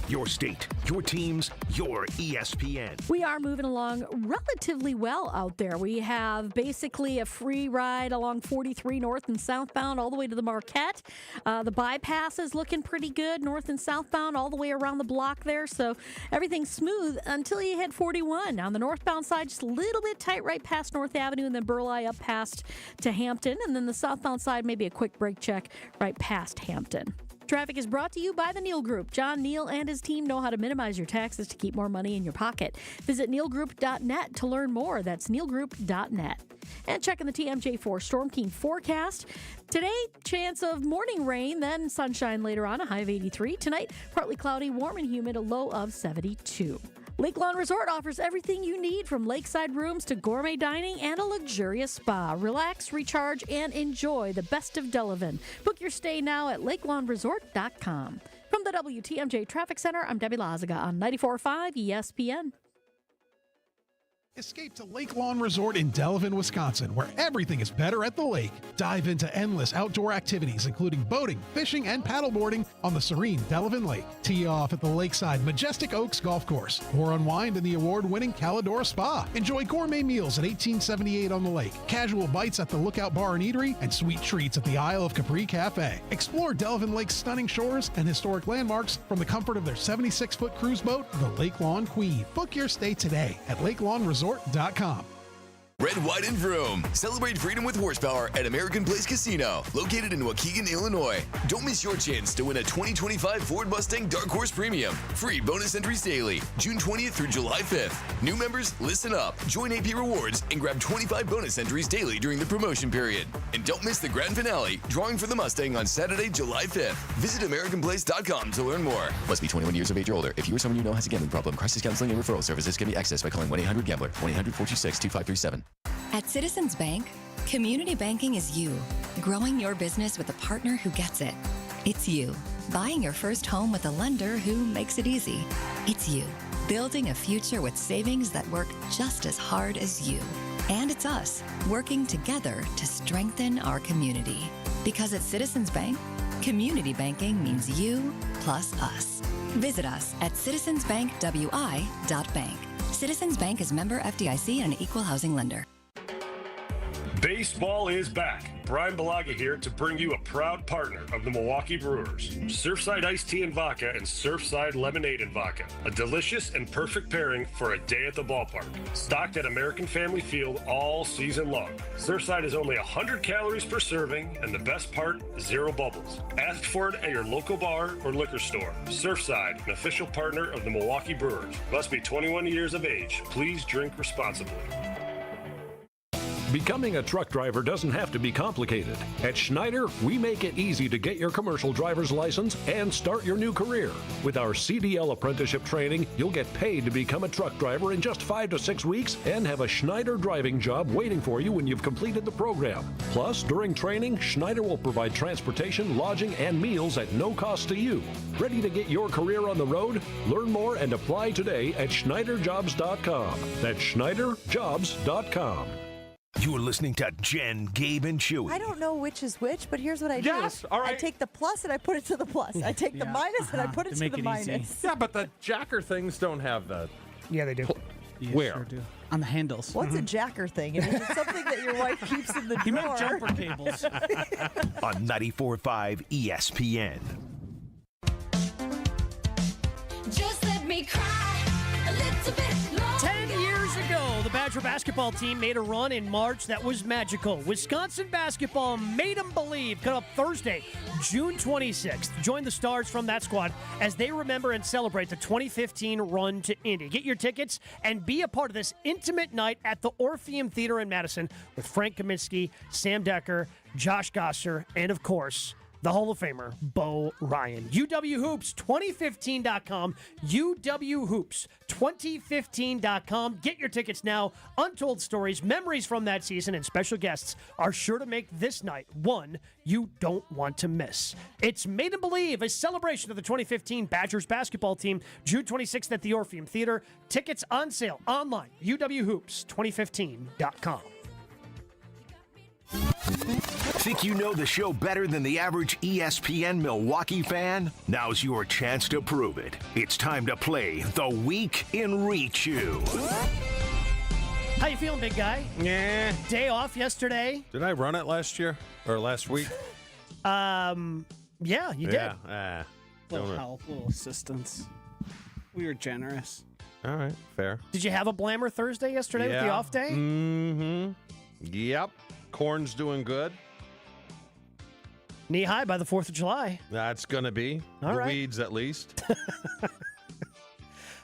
Your state, your teams, your ESPN. We are moving along relatively well out there. We have basically a free ride along 43 north and southbound all the way to the Marquette. The bypass is looking pretty good, north and southbound all the way around the block there. So everything's smooth until you hit 41. On the northbound side, just a little bit tight right past North Avenue and then Burleigh up past to Hampton. And then the southbound side, maybe a quick brake check right past Hampton. Traffic is brought to you by the Neal Group. John Neal and his team know how to minimize your taxes to keep more money in your pocket. Visit nealgroup.net to learn more. That's nealgroup.net. And checking the TMJ4 Storm King forecast. Today, chance of morning rain, then sunshine later on, a high of 83. Tonight, partly cloudy, warm and humid, a low of 72. Lake Lawn Resort offers everything you need, from lakeside rooms to gourmet dining and a luxurious spa. Relax, recharge, and enjoy the best of Delavan. Book your stay now at lakelawnresort.com. From the WTMJ Traffic Center, I'm Debbie Lazaga on 94.5 ESPN. Escape to Lake Lawn Resort in Delavan, Wisconsin, where everything is better at the lake. Dive into endless outdoor activities, including boating, fishing, and paddleboarding on the serene Delavan Lake. Tee off at the lakeside Majestic Oaks Golf Course, or unwind in the award-winning Calidora Spa. Enjoy gourmet meals at 1878 on the lake, casual bites at the Lookout Bar and Eatery, and sweet treats at the Isle of Capri Cafe. Explore Delavan Lake's stunning shores and historic landmarks from the comfort of their 76-foot cruise boat, the Lake Lawn Queen. Book your stay today at LakeLawnResort.com. Red, white, and vroom. Celebrate freedom with horsepower at American Place Casino, located in Waukegan, Illinois. Don't miss your chance to win a 2025 Ford Mustang Dark Horse Premium. Free bonus entries daily, June 20th through July 5th. New members, listen up. Join AP Rewards and grab 25 bonus entries daily during the promotion period. And don't miss the grand finale, drawing for the Mustang on Saturday, July 5th. Visit AmericanPlace.com to learn more. Must be 21 years of age or older. If you or someone you know has a gambling problem, crisis counseling and referral services can be accessed by calling 1-800-GAMBLER, 1-800-426-2537. At Citizens Bank, community banking is you, growing your business with a partner who gets it. It's you, buying your first home with a lender who makes it easy. It's you, building a future with savings that work just as hard as you. And it's us, working together to strengthen our community. Because at Citizens Bank, community banking means you plus us. Visit us at citizensbankwi.bank. Citizens Bank is member FDIC and an equal housing lender. Baseball is back. Brian Balaga here to bring you a proud partner of the Milwaukee Brewers. Surfside Iced Tea and Vodka and Surfside Lemonade and Vodka. A delicious and perfect pairing for a day at the ballpark. Stocked at American Family Field all season long. Surfside is only 100 calories per serving, and the best part, 0 bubbles. Ask for it at your local bar or liquor store. Surfside, an official partner of the Milwaukee Brewers. Must be 21 years of age. Please drink responsibly. Becoming a truck driver doesn't have to be complicated. At Schneider, we make it easy to get your commercial driver's license and start your new career. With our CDL apprenticeship training, you'll get paid to become a truck driver in just 5 to 6 weeks and have a Schneider driving job waiting for you when you've completed the program. Plus, during training, Schneider will provide transportation, lodging, and meals at no cost to you. Ready to get your career on the road? Learn more and apply today at SchneiderJobs.com. That's SchneiderJobs.com. You're listening to Jen, Gabe, and Chewy. I don't know which is which, but here's what I do. Yes, all right. I take the plus and I put it to the plus. I take the minus and I put it to the minus. Yeah, but the jacker things don't have that. Yeah, they do. Where? Sure do. On the handles. What's a jacker thing? I mean, it's something that your wife keeps in the drawer. He meant jumper cables. On 94.5 ESPN. Just let me cry a little bit longer. 10 years ago, the Badger basketball team made a run in March that was magical. Wisconsin basketball made them believe. Coming up Thursday, June 26th. Join the stars from that squad as they remember and celebrate the 2015 run to Indy. Get your tickets and be a part of this intimate night at the Orpheum Theater in Madison with Frank Kaminsky, Sam Decker, Josh Gosser, and of course, the Hall of Famer, Bo Ryan. UWHoops2015.com. UWHoops2015.com. Get your tickets now. Untold stories, memories from that season, and special guests are sure to make this night one you don't want to miss. It's Made 'em Believe, a celebration of the 2015 Badgers basketball team, June 26th at the Orpheum Theater. Tickets on sale online. UWHoops2015.com. Think you know the show better than the average ESPN Milwaukee fan? Now's your chance to prove it. It's time to play The Week in Rechew. How you feeling, big guy? Yeah. Day off yesterday. Did I run it last year or last week? Yeah, you did. Yeah. Little help, little assistance. We were generous. All right, fair. Did you have a Blammer Thursday yesterday with the off day? Mm-hmm. Yep. Corn's doing good. Knee high by the 4th of July. That's going to be. All right. Weeds, at least.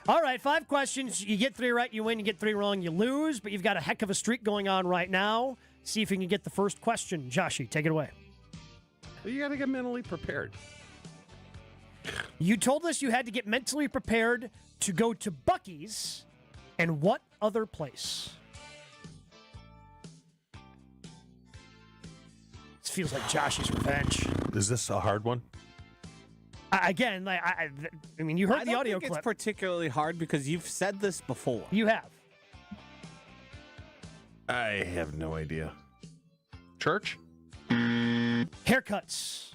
All right, 5 questions. You get 3 right, you win. You get 3 wrong, you lose. But you've got a heck of a streak going on right now. See if you can get the first question. Joshy, take it away. Well, you got to get mentally prepared. You told us you had to get mentally prepared to go to Buc-ee's. And what other place? This feels like Joshy's revenge. Is this a hard one? Again, like I mean, you heard the audio clip. clip. It's particularly hard because you've said this before. You have. I have no idea. Church? Haircuts.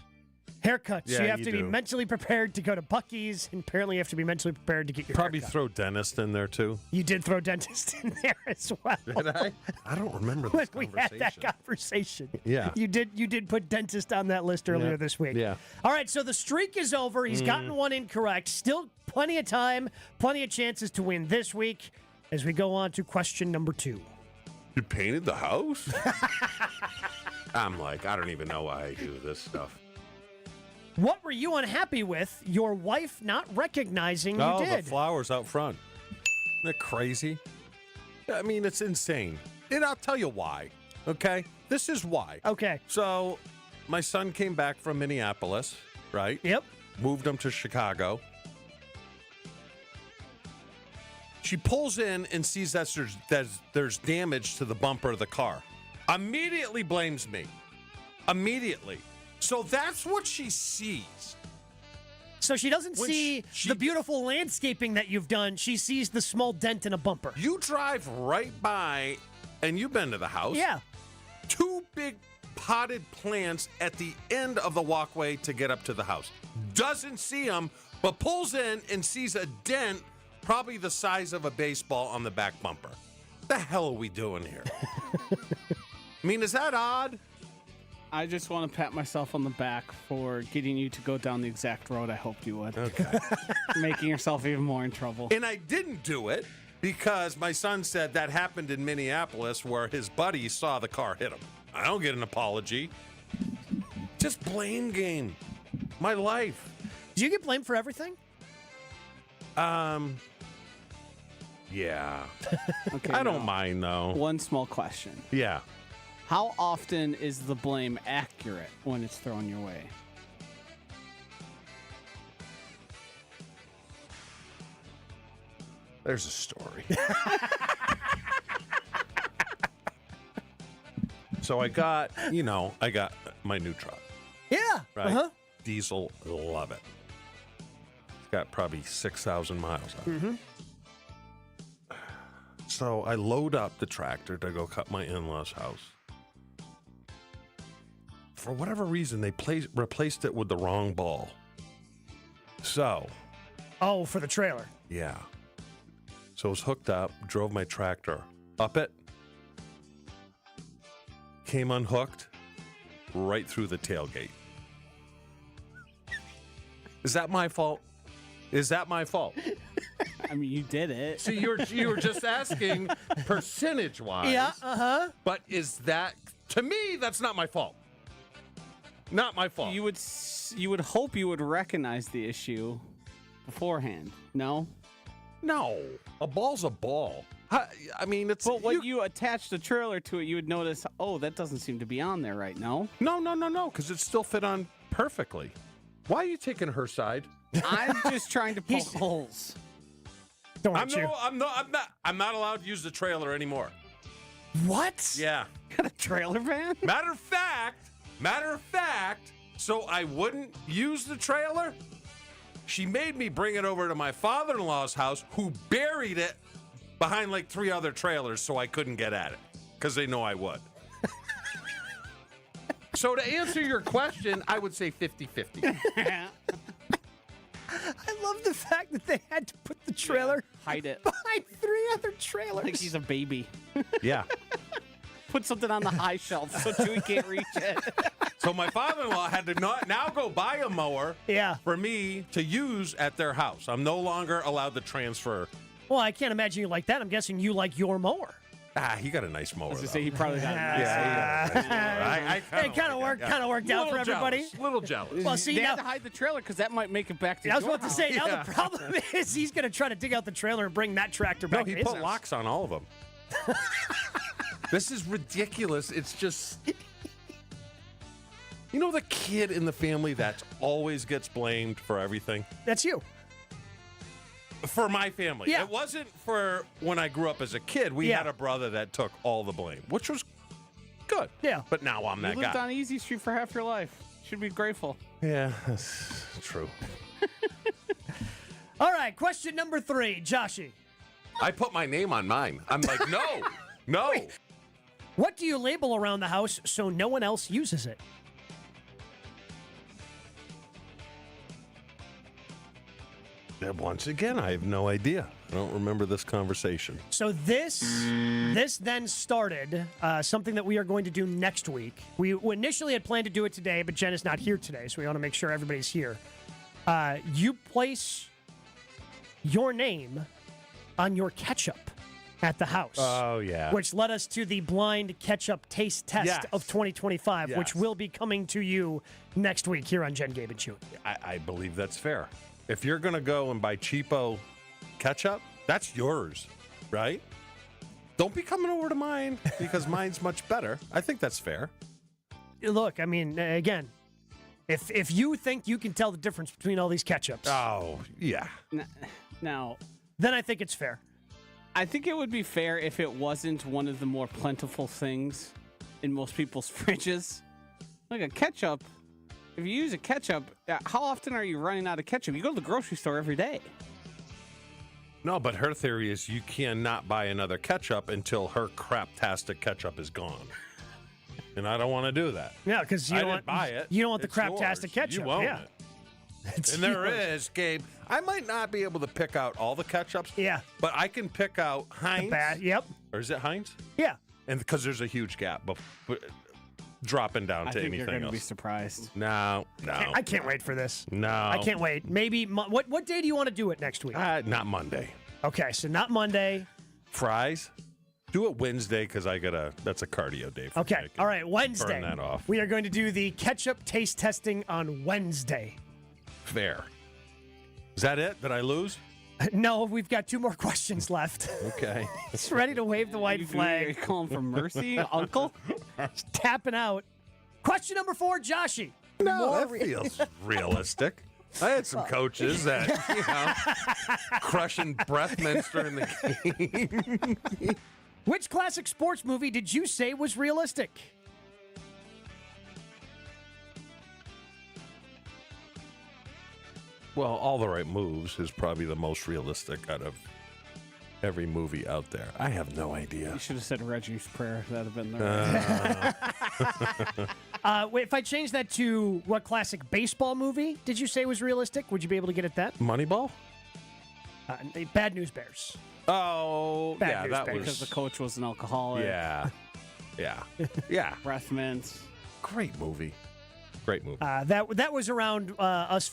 Haircuts. Yeah, you have you to be do. mentally prepared to go to Buc-ee's, and apparently you have to be mentally prepared to get your Probably haircut. throw dentist in there, too. You did throw dentist in there as well. Did I? I don't remember When this we conversation. had that conversation. Yeah. You did put dentist on that list earlier Yeah. this week. Yeah. All right, so the streak is over. He's gotten one incorrect. Still plenty of time, plenty of chances to win this week as we go on to question number 2. You painted the house? I'm like, I don't even know why I do this stuff. What were you unhappy with your wife not recognizing you did? The flowers out front. Isn't that crazy? I mean, it's insane. And I'll tell you why, okay? This is why. Okay. So, my son came back from Minneapolis, right? Yep. Moved him to Chicago. She pulls in and sees that there's damage to the bumper of the car. Immediately blames me. Immediately. So that's what she sees. So she doesn't see the beautiful landscaping that you've done. She sees the small dent in a bumper. You drive right by, and you've been to the house. Yeah. 2 big potted plants at the end of the walkway to get up to the house. Doesn't see them, but pulls in and sees a dent probably the size of a baseball on the back bumper. The hell are we doing here? I mean, is that odd? I just want to pat myself on the back for getting you to go down the exact road I hoped you would. Okay. Making yourself even more in trouble. And I didn't do it because my son said that happened in Minneapolis where his buddy saw the car hit him. I don't get an apology. Just blame game. My life. Do you get blamed for everything? Yeah. Okay, I don't mind, though. One small question. Yeah. How often is the blame accurate when it's thrown your way? There's a story. So I got my new truck. Yeah. Right? Uh-huh. Diesel, love it. It's got probably 6,000 miles on it. Mm-hmm. So I load up the tractor to go cut my in-laws' house. For whatever reason, they replaced it with the wrong ball. So. Oh, for the trailer. Yeah. So I was hooked up, drove my tractor up it, came unhooked, right through the tailgate. Is that my fault? Is that my fault? I mean, you did it. So you were just asking percentage-wise. Yeah, uh-huh. But is that, to me, that's not my fault. Not my fault. You would hope you would recognize the issue beforehand. No? No. A ball's a ball. I mean, it's... But when you attach the trailer to it, you would notice, oh, that doesn't seem to be on there right now. No, because it still fit on perfectly. Why are you taking her side? I'm just trying to poke holes. Don't you? I'm not allowed to use the trailer anymore. What? Yeah. Got a trailer van? Matter of fact, so I wouldn't use the trailer, she made me bring it over to my father-in-law's house, who buried it behind like 3 other trailers so I couldn't get at it, because they know I would. So to answer your question, I would say 50-50. I love the fact that they had to put the trailer hide it behind 3 other trailers. like he's a baby. Yeah. Put something on the high shelf so Chewy can't reach it. So my father-in-law had to now go buy a mower for me to use at their house. I'm no longer allowed to transfer. Well, I can't imagine you like that. I'm guessing you like your mower. He got a nice mower. I was going to say, he probably got a nice It kind of worked out for everybody. Little jealous. Well, see, they now, had to hide the trailer because that might make it back to I was your about to house. say, now the problem is he's going to try to dig out the trailer and bring that tractor back. No, he to his put house. locks on all of them. This is ridiculous. It's just... You know the kid in the family that always gets blamed for everything? That's you. For my family. Yeah. It wasn't for when I grew up as a kid. We had a brother that took all the blame, which was good. Yeah. But now I'm that You lived guy. on Easy Street for half your life. Should be grateful. Yeah, that's true. All right, question number 3, Joshy. I put my name on mine. I'm like, no. Wait. What do you label around the house so no one else uses it? Once again, I have no idea. I don't remember this conversation. So this then started something that we are going to do next week. We initially had planned to do it today, but Jen is not here today, so we want to make sure everybody's here. You place your name on your ketchup at the house. Oh, yeah. Which led us to the blind ketchup taste test of 2025, which will be coming to you next week here on Jen, Gabe, and Chewy. I believe that's fair. If you're going to go and buy cheapo ketchup, that's yours, right? Don't be coming over to mine because mine's much better. I think that's fair. Look, I mean, again, if you think you can tell the difference between all these ketchups. Oh, yeah. Now, then I think it's fair. I think it would be fair if it wasn't one of the more plentiful things in most people's fridges. Like a ketchup. If you use a ketchup, how often are you running out of ketchup? You go to the grocery store every day. No, but her theory is you cannot buy another ketchup until her craptastic ketchup is gone. And I don't want to do that. Yeah, because you I don't didn't want buy it. You don't want the It's craptastic yours. ketchup. You own yeah. it. It's And there yours. is, Gabe. I might not be able to pick out all the ketchups. Yeah. But I can pick out Heinz. Yep. Or is it Heinz? Yeah. and because there's a huge gap, but dropping down I to think anything you're going to else. be surprised. No. I can't wait for this. No. I can't wait. Maybe, what day do you want to do it next week? Not Monday. Okay, so not Monday. Fries? Do it Wednesday because that's a cardio day for me. Okay, all right, Wednesday. Burn that off. We are going to do the ketchup taste testing on Wednesday. Fair. Is that it? Did I lose? No, we've got 2 more questions left. Okay. It's ready to wave the white flag. Are you calling for mercy, Uncle? It's tapping out. Question number 4, Joshy. No, that feels realistic. I had some coaches that, crushing breath mints during the game. Which classic sports movie did you say was realistic? Well, All the Right Moves is probably the most realistic out of every movie out there. I have no idea. You should have said Reggie's Prayer. That would have been there. Wait, if I change that to what classic baseball movie did you say was realistic? Would you be able to get at that? Moneyball? Bad News Bears. Oh, Bad News that Bears. Because the coach was an alcoholic. Yeah. Breath mints. Great movie. Great movie. That was around us.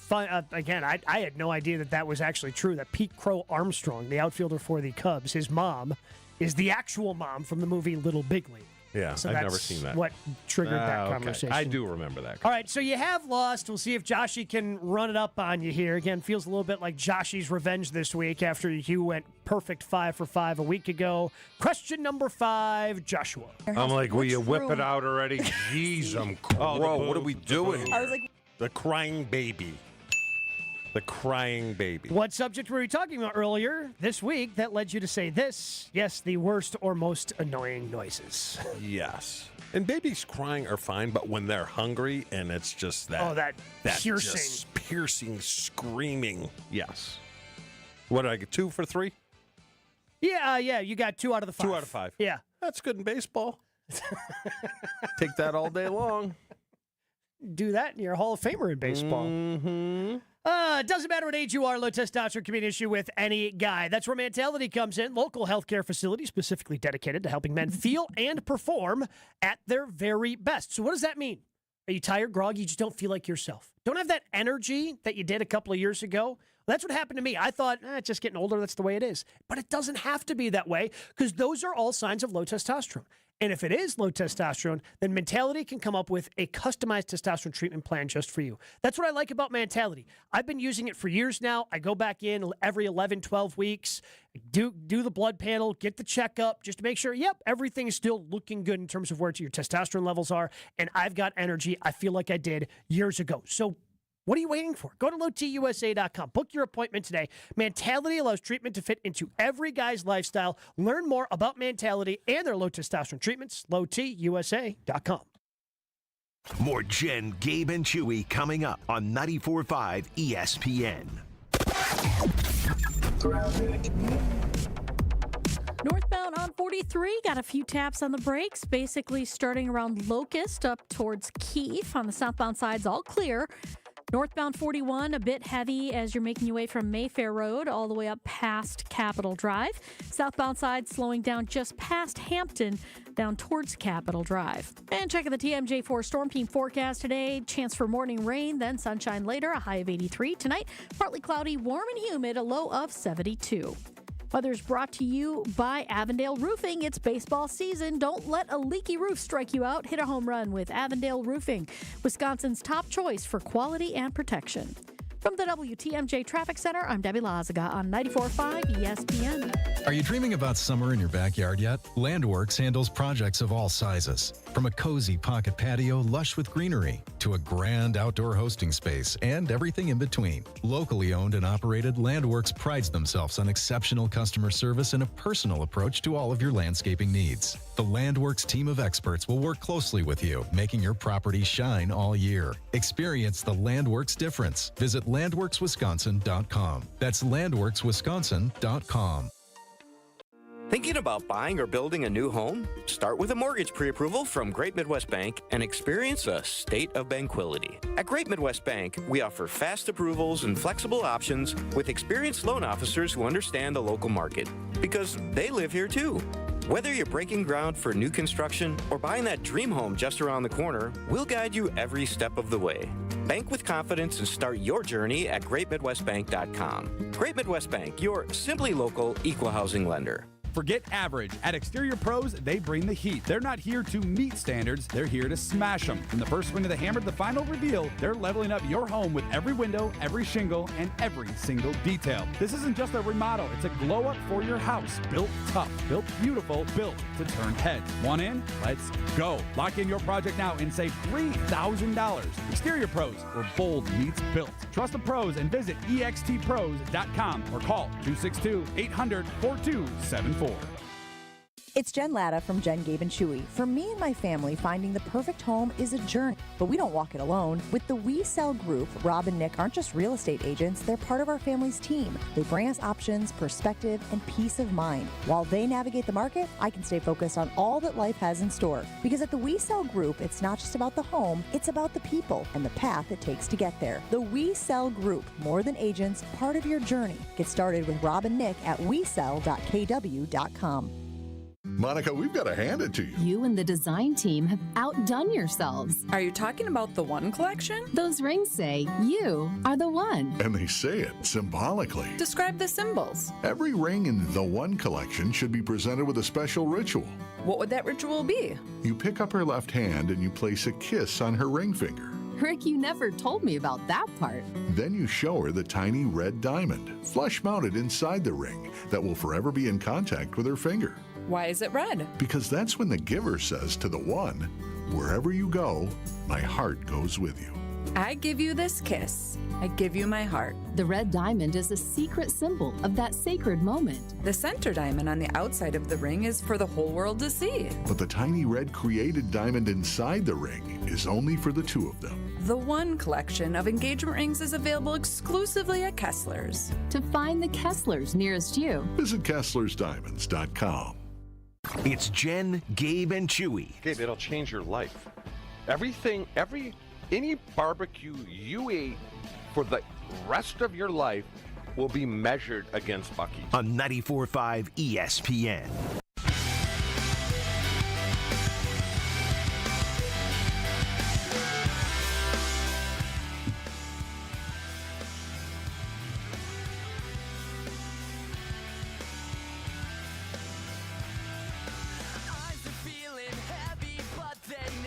Again, I had no idea that was actually true. That Pete Crow Armstrong, the outfielder for the Cubs, his mom is the actual mom from the movie Little Big League. Yeah, So I've that's never seen that. what triggered that Okay. conversation. I do remember that. All right, so you have lost. We'll see if Joshy can run it up on you here. Again, feels a little bit like Joshy's revenge this week after you went perfect 5 for 5 a week ago. Question number 5, Joshua. I'm like, will you whip it out already? Jeez, bro, what are we doing here? I was like, The crying baby. The crying baby. What subject were we talking about earlier this week that led you to say this? Yes, the worst or most annoying noises. Yes. And babies crying are fine, but when they're hungry and it's just that. Oh, that piercing. Just piercing, screaming. Yes. What did I get? 2 for 3? Yeah, you got 2 out of the 5. 2 out of 5. Yeah. That's good in baseball. Take that all day long. Do that and you're a Hall of Famer in baseball. Mm-hmm. It doesn't matter what age you are, low testosterone can be an issue with any guy. That's where Mentality comes in. Local healthcare facility specifically dedicated to helping men feel and perform at their very best. So what does that mean? Are you tired, groggy? You just don't feel like yourself. Don't have that energy that you did a couple of years ago. Well, that's what happened to me. I thought, it's just getting older. That's the way it is. But it doesn't have to be that way because those are all signs of low testosterone. And if it is low testosterone, then Mentality can come up with a customized testosterone treatment plan just for you. That's what I like about Mentality. I've been using it for years now. I go back in every 11, 12 weeks, do the blood panel, get the checkup, just to make sure, everything is still looking good in terms of where your testosterone levels are. And I've got energy I feel like I did years ago. So what are you waiting for? Go to lowtusa.com. Book your appointment today. Mentality allows treatment to fit into every guy's lifestyle. Learn more about Mentality and their low testosterone treatments. lowtusa.com. More Jen, Gabe, and Chewy coming up on 94.5 ESPN. Northbound on 43, got a few taps on the brakes, basically starting around Locust up towards Keefe. On the southbound side's all clear. Northbound 41, a bit heavy as you're making your way from Mayfair Road all the way up past Capitol Drive. Southbound side slowing down just past Hampton, down towards Capitol Drive. And checking the TMJ4 Storm Team forecast today, chance for morning rain, then sunshine later, a high of 83. Tonight, partly cloudy, warm and humid, a low of 72. Weather's brought to you by Avondale Roofing. It's baseball season. Don't let a leaky roof strike you out. Hit a home run with Avondale Roofing, Wisconsin's top choice for quality and protection. From the WTMJ Traffic Center, I'm Debbie Lazaga on 94.5 ESPN. Are you dreaming about summer in your backyard yet? Landworks handles projects of all sizes. From a cozy pocket patio lush with greenery to a grand outdoor hosting space and everything in between. Locally owned and operated, Landworks prides themselves on exceptional customer service and a personal approach to all of your landscaping needs. The Landworks team of experts will work closely with you, making your property shine all year. Experience the Landworks difference. Visit landworkswisconsin.com. That's landworkswisconsin.com. Thinking about buying or building a new home? Start with a mortgage pre-approval from Great Midwest Bank and experience a state of tranquility. At Great Midwest Bank, we offer fast approvals and flexible options with experienced loan officers who understand the local market because they live here too. Whether you're breaking ground for new construction or buying that dream home just around the corner, we'll guide you every step of the way. Bank with confidence and start your journey at greatmidwestbank.com. Great Midwest Bank, your simply local equal housing lender. Forget average. At Exterior Pros, they bring the heat. They're not here to meet standards, they're here to smash them. From the first swing of the hammer to the final reveal, they're leveling up your home with every window, every shingle, and every single detail. This isn't just a remodel, it's a glow up for your house. Built tough, built beautiful, built to turn heads. Want in? Let's go. Lock in your project now and save $3,000. Exterior Pros, where bold meets built. Trust the pros and visit extpros.com or call 262-800-4274. It's Jen Latta from Jen, Gabe, and Chewy. For me and my family, finding the perfect home is a journey, but we don't walk it alone. With the We Sell Group, Rob and Nick aren't just real estate agents, they're part of our family's team. They bring us options, perspective, and peace of mind. While they navigate the market, I can stay focused on all that life has in store. Because at the We Sell Group, it's not just about the home, it's about the people and the path it takes to get there. The We Sell Group, more than agents, part of your journey. Get started with Rob and Nick at wesell.kw.com. Monica, we've got to hand it to you. You and the design team have outdone yourselves. Are you talking about the One collection? Those rings say you are the one. And they say it symbolically. Describe the symbols. Every ring in the One collection should be presented with a special ritual. What would that ritual be? You pick up her left hand and you place a kiss on her ring finger. Rick, you never told me about that part. Then you show her the tiny red diamond, flush mounted inside the ring, that will forever be in contact with her finger. Why is it red? Because that's when the giver says to the one, wherever you go, my heart goes with you. I give you this kiss. I give you my heart. The red diamond is a secret symbol of that sacred moment. The center diamond on the outside of the ring is for the whole world to see. But the tiny red created diamond inside the ring is only for the two of them. The One collection of engagement rings is available exclusively at Kessler's. To find the Kessler's nearest you, visit KesslersDiamonds.com. It's Jen, Gabe, and Chewy. Gabe, it'll change your life. Any barbecue you eat for the rest of your life will be measured against Buc-ee's. On 94.5 ESPN.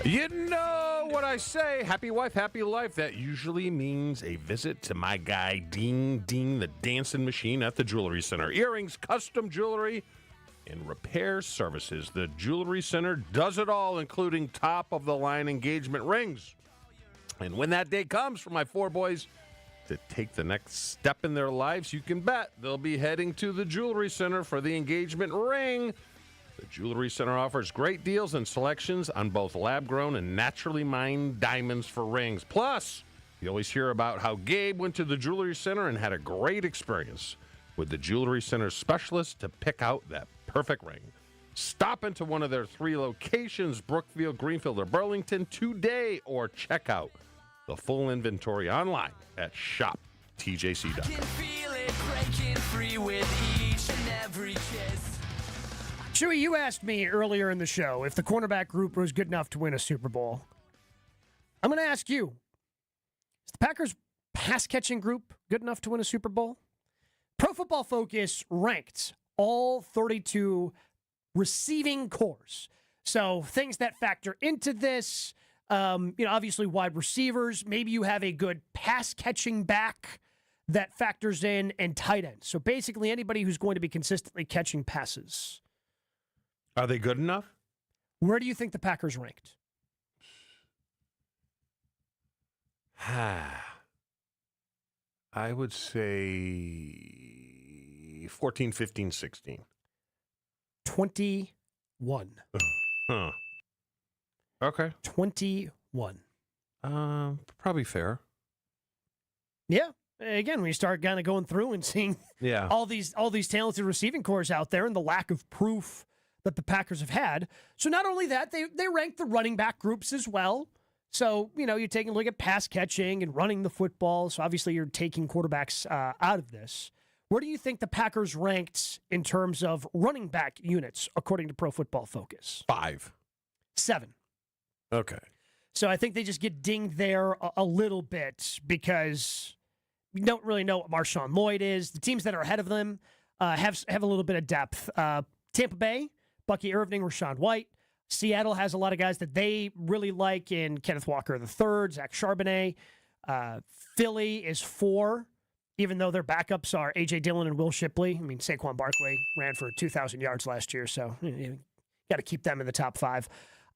You know what I say. Happy wife, happy life. That usually means a visit to my guy, Ding Ding, the dancing machine at the Jewelry Center. Earrings, custom jewelry, and repair services. The Jewelry Center does it all, including top-of-the-line engagement rings. And when that day comes for my four boys to take the next step in their lives, you can bet they'll be heading to the Jewelry Center for the engagement ring. The Jewelry Center offers great deals and selections on both lab-grown and naturally mined diamonds for rings. Plus, you always hear about how Gabe went to the Jewelry Center and had a great experience with the Jewelry Center specialist to pick out that perfect ring. Stop into one of their three locations, Brookfield, Greenfield, or Burlington, today, or check out the full inventory online at shoptjc.com. Chewy, you asked me earlier in the show if the cornerback group was good enough to win a Super Bowl. I'm going to ask you, is the Packers pass-catching group good enough to win a Super Bowl? Pro Football Focus ranked all 32 receiving cores. So things that factor into this, obviously wide receivers. Maybe you have a good pass-catching back that factors in, and tight ends. So basically anybody who's going to be consistently catching passes. Are they good enough? Where do you think the Packers ranked? I would say 14, 15, 16. 21. Huh. Okay. 21. Probably fair. Yeah. Again, when you start kind of going through and seeing all these talented receiving cores out there and the lack of proof that the Packers have had. So not only that, they rank the running back groups as well. So, you're taking a look at pass catching and running the football. So obviously you're taking quarterbacks out of this. Where do you think the Packers ranked in terms of running back units, according to Pro Football Focus? 5. 7. Okay. So I think they just get dinged there a little bit because we don't really know what Marshawn Lloyd is. The teams that are ahead of them have a little bit of depth. Tampa Bay, Bucky Irving, Rashawn White. Seattle has a lot of guys that they really like in Kenneth Walker III, Zach Charbonnet. Philly is 4, even though their backups are A.J. Dillon and Will Shipley. I mean, Saquon Barkley ran for 2,000 yards last year, so you got to keep them in the top 5.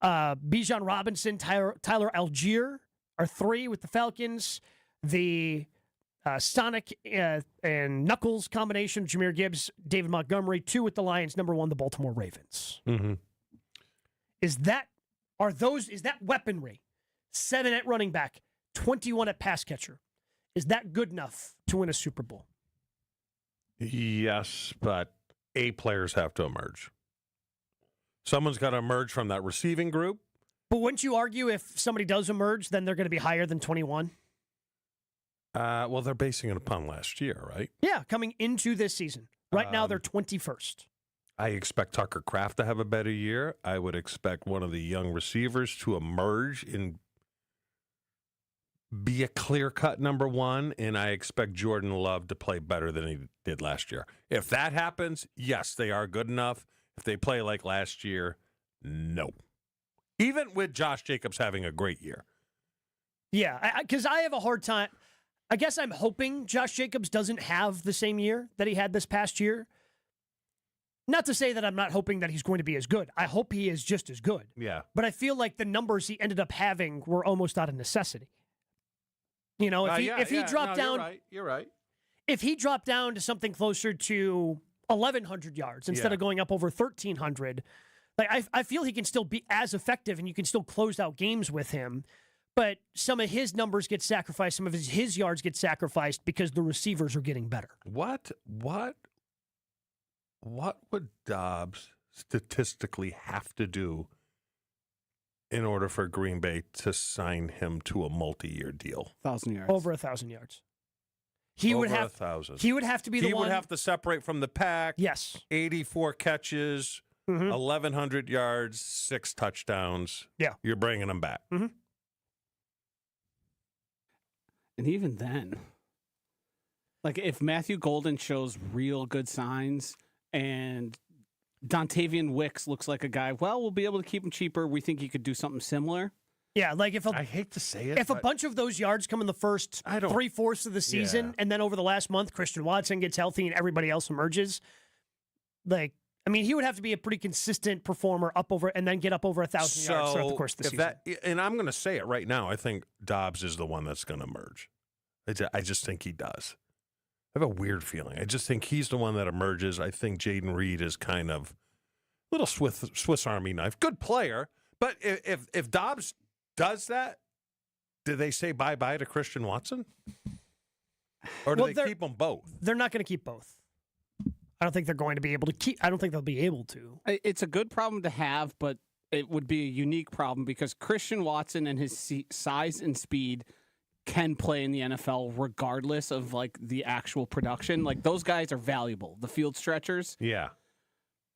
Bijan Robinson, Tyler Algier are 3 with the Falcons. The Sonic and Knuckles combination, Jahmyr Gibbs, David Montgomery, 2 with the Lions. Number 1, the Baltimore Ravens. Mm-hmm. Is that weaponry? 7 at running back, 21 at pass catcher. Is that good enough to win a Super Bowl? Yes, but A players have to emerge. Someone's got to emerge from that receiving group. But wouldn't you argue if somebody does emerge, then they're going to be higher than 21? Well, they're basing it upon last year, right? Yeah, coming into this season. Right now, they're 21st. I expect Tucker Kraft to have a better year. I would expect one of the young receivers to emerge and be a clear-cut number 1, and I expect Jordan Love to play better than he did last year. If that happens, yes, they are good enough. If they play like last year, no. Even with Josh Jacobs having a great year. Yeah, because I have a hard time. I guess I'm hoping Josh Jacobs doesn't have the same year that he had this past year. Not to say that I'm not hoping that he's going to be as good. I hope he is just as good. Yeah. But I feel like the numbers he ended up having were almost out of necessity. You know, if he dropped down, you're right. If he dropped down to something closer to 1,100 yards instead of going up over 1,300, like I feel he can still be as effective, and you can still close out games with him. But some of his numbers get sacrificed, some of his yards get sacrificed because the receivers are getting better. What would Dobbs statistically have to do in order for Green Bay to sign him to a multi-year deal? 1,000 yards. Over 1,000 yards. He would have 1,000. He would have to be the one. He would have to separate from the pack. Yes. 84 catches, 1,100 yards, 6 touchdowns. Yeah. You're bringing him back. Mm-hmm. And even then, like if Matthew Golden shows real good signs and Dontavian Wicks looks like a guy, well, we'll be able to keep him cheaper. We think he could do something similar. Yeah, like I hate to say it. If a bunch of those yards come in the first 3/4 of the season, and then over the last month, Christian Watson gets healthy and everybody else emerges, like, I mean, he would have to be a pretty consistent performer and then get up over 1,000 yards throughout the course of the season. And I'm going to say it right now. I think Dobbs is the one that's going to emerge. I just think he does. I have a weird feeling. I just think he's the one that emerges. I think Jaden Reed is kind of a little Swiss Army knife. Good player. But if Dobbs does that, do they say bye-bye to Christian Watson? Or do they keep them both? They're not going to keep both. I don't think they're going to be able to keep. I don't think they'll be able to. It's a good problem to have, but it would be a unique problem because Christian Watson and his size and speed can play in the NFL regardless of like the actual production. Like those guys are valuable, the field stretchers. Yeah.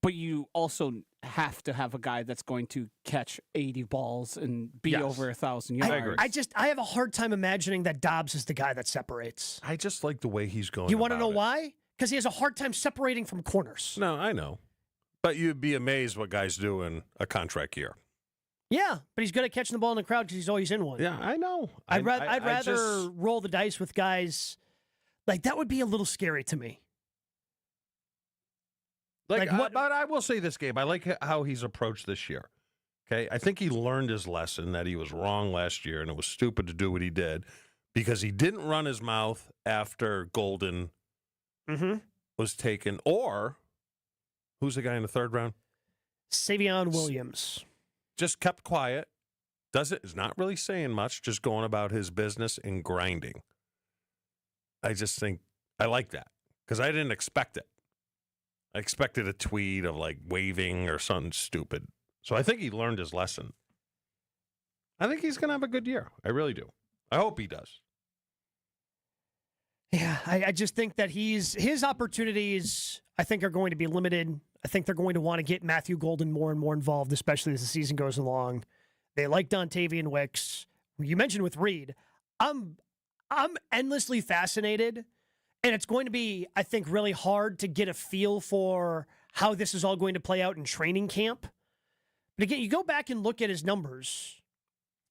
But you also have to have a guy that's going to catch 80 balls and be over 1,000 yards. I have a hard time imagining that Dobbs is the guy that separates. I just like the way he's going. You want to know why? Because he has a hard time separating from corners. No, I know. But you'd be amazed what guys do in a contract year. Yeah, but he's good at catching the ball in the crowd because he's always in one. Yeah, I know. I'd rather roll the dice with guys. Like, that would be a little scary to me. But I will say this, Gabe. I like how he's approached this year. Okay, I think he learned his lesson that he was wrong last year and it was stupid to do what he did because he didn't run his mouth after Golden was taken. Or who's the guy in the 3rd round? Savion Williams. Just kept quiet. Is not really saying much. Just going about his business and grinding. I just think I like that because I didn't expect it. I expected a tweet of like waving or something stupid. So I think he learned his lesson. I think he's going to have a good year. I really do. I hope he does. Yeah, I just think that his opportunities, I think, are going to be limited. I think they're going to want to get Matthew Golden more and more involved, especially as the season goes along. They like Dontavian Wicks. You mentioned with Reed. I'm endlessly fascinated, and it's going to be, I think, really hard to get a feel for how this is all going to play out in training camp. But again, you go back and look at his numbers,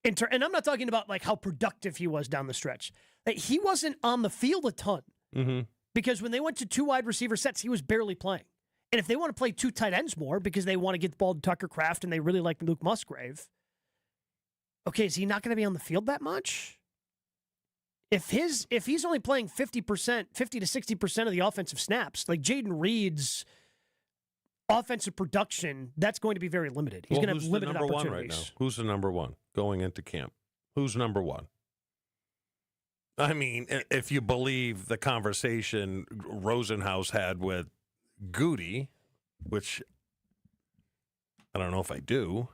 and I'm not talking about like how productive he was down the stretch. Like, he wasn't on the field a ton because when they went to 2 wide receiver sets, he was barely playing. And if they want to play 2 tight ends more because they want to get the ball to Tucker Kraft and they really like Luke Musgrave, okay, is he not going to be on the field that much? If he's only playing 50 to 60% of the offensive snaps, like Jaden Reed's offensive production, that's going to be very limited. He's going to have limited opportunities. Right now? Who's the number one going into camp? Who's number one? I mean, if you believe the conversation Rosenhaus had with Goody, which I don't know if I do,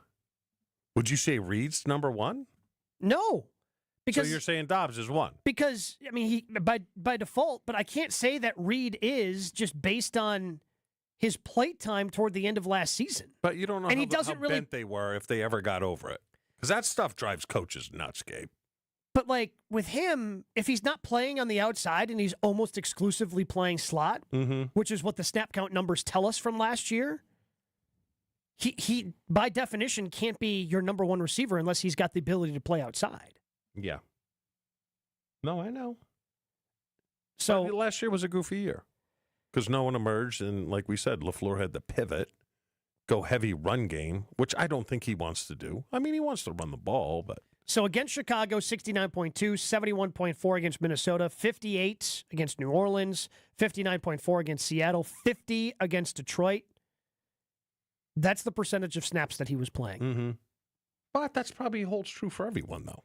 would you say Reed's number one? No. Because, so you're saying Dobbs is one? Because, I mean, he by default, but I can't say that Reed is just based on his plate time toward the end of last season. But you don't know and how bent they were if they ever got over it. Because that stuff drives coaches nuts, Gabe. But, like, with him, if he's not playing on the outside and he's almost exclusively playing slot, which is what the snap count numbers tell us from last year, he by definition, can't be your number one receiver unless he's got the ability to play outside. Yeah. No, I know. So but last year was a goofy year because no one emerged, and like we said, LaFleur had to pivot, go heavy run game, which I don't think he wants to do. I mean, he wants to run the ball, but... So against Chicago, 69.2, 71.4 against Minnesota, 58 against New Orleans, 59.4 against Seattle, 50 against Detroit. That's the percentage of snaps that he was playing. But that's probably holds true for everyone, though.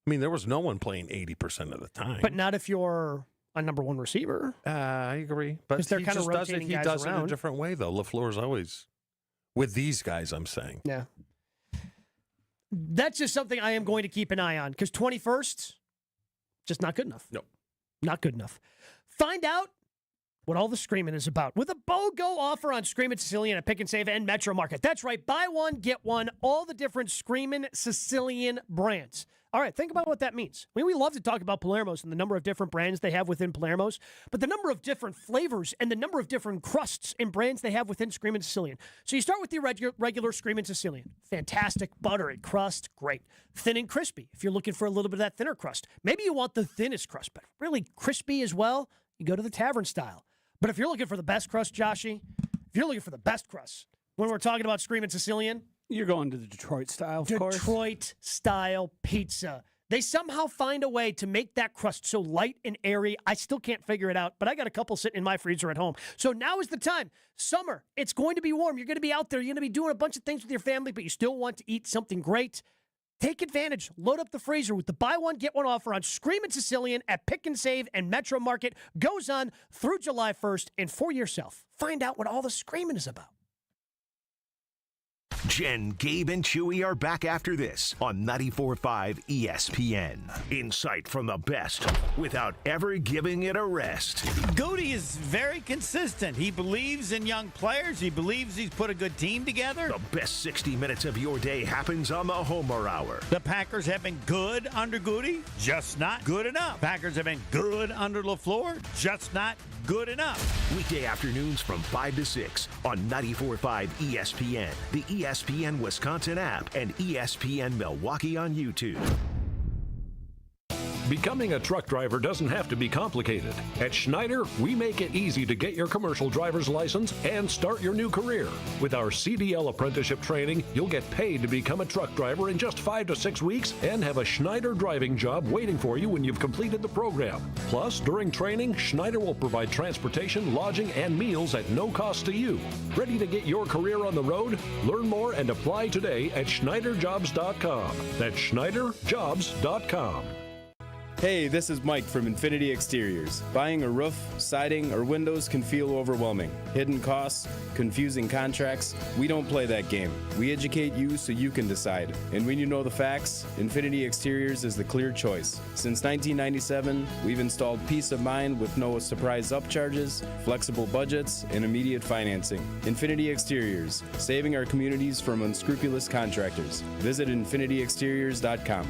I mean, there was no one playing 80% of the time. But not if you're a number one receiver. I agree. But they're kind of rotating he guys does around. it a different way, though. LaFleur's always... With these guys, I'm saying. Yeah. That's just something I am going to keep an eye on because 21st, just not good enough. No. Not good enough. Find out what all the screaming is about with a BOGO offer on Screamin' Sicilian at Pick and Save and Metro Market. That's right. Buy one, get one. All the different Screamin' Sicilian brands. All right, think about what that means. I mean, we love to talk about Palermo's and the number of different brands they have within Palermo's, but the number of different flavors and the number of different crusts and brands they have within Screamin' Sicilian. So you start with the regular Screamin' Sicilian. Fantastic, buttery crust, great. Thin and crispy, if you're looking for a little bit of that thinner crust. Maybe you want the thinnest crust, but really crispy as well, you go to the tavern style. But if you're looking for the best crust, Joshy, if you're looking for the best crust, when we're talking about Screamin' Sicilian... You're going to the Detroit style, of course. Detroit-style pizza. They somehow find a way to make that crust so light and airy. I still can't figure it out, but I got a couple sitting in my freezer at home. So now is the time. Summer, it's going to be warm. You're going to be out there. You're going to be doing a bunch of things with your family, but you still want to eat something great. Take advantage. Load up the freezer with the buy one, get one offer on Screamin' Sicilian at Pick and Save and Metro Market. Goes on through July 1st. And for yourself, find out what all the screaming is about. Jen, Gabe, and Chewy are back after this on 94.5 ESPN. Insight from the best without ever giving it a rest. Goody is very consistent. He believes in young players. He believes he's put a good team together. The best 60 minutes of your day happens on the Homer Hour. The Packers have been good under Goody, just not good enough. Packers have been good under LaFleur, just not good enough. Weekday afternoons from 5 to 6 on 94.5 ESPN, the ESPN Wisconsin app, and ESPN Milwaukee on YouTube. Becoming a truck driver doesn't have to be complicated. At Schneider, we make it easy to get your commercial driver's license and start your new career. With our CDL apprenticeship training, you'll get paid to become a truck driver in just 5 to 6 weeks and have a Schneider driving job waiting for you when you've completed the program. Plus, during training, Schneider will provide transportation, lodging, and meals at no cost to you. Ready to get your career on the road? Learn more and apply today at SchneiderJobs.com. That's SchneiderJobs.com. Hey, this is Mike from Infinity Exteriors. Buying a roof, siding, or windows can feel overwhelming. Hidden costs, confusing contracts. We don't play that game. We educate you so you can decide. And when you know the facts, Infinity Exteriors is the clear choice. Since 1997, we've installed peace of mind with no surprise upcharges, flexible budgets, and immediate financing. Infinity Exteriors, saving our communities from unscrupulous contractors. Visit infinityexteriors.com.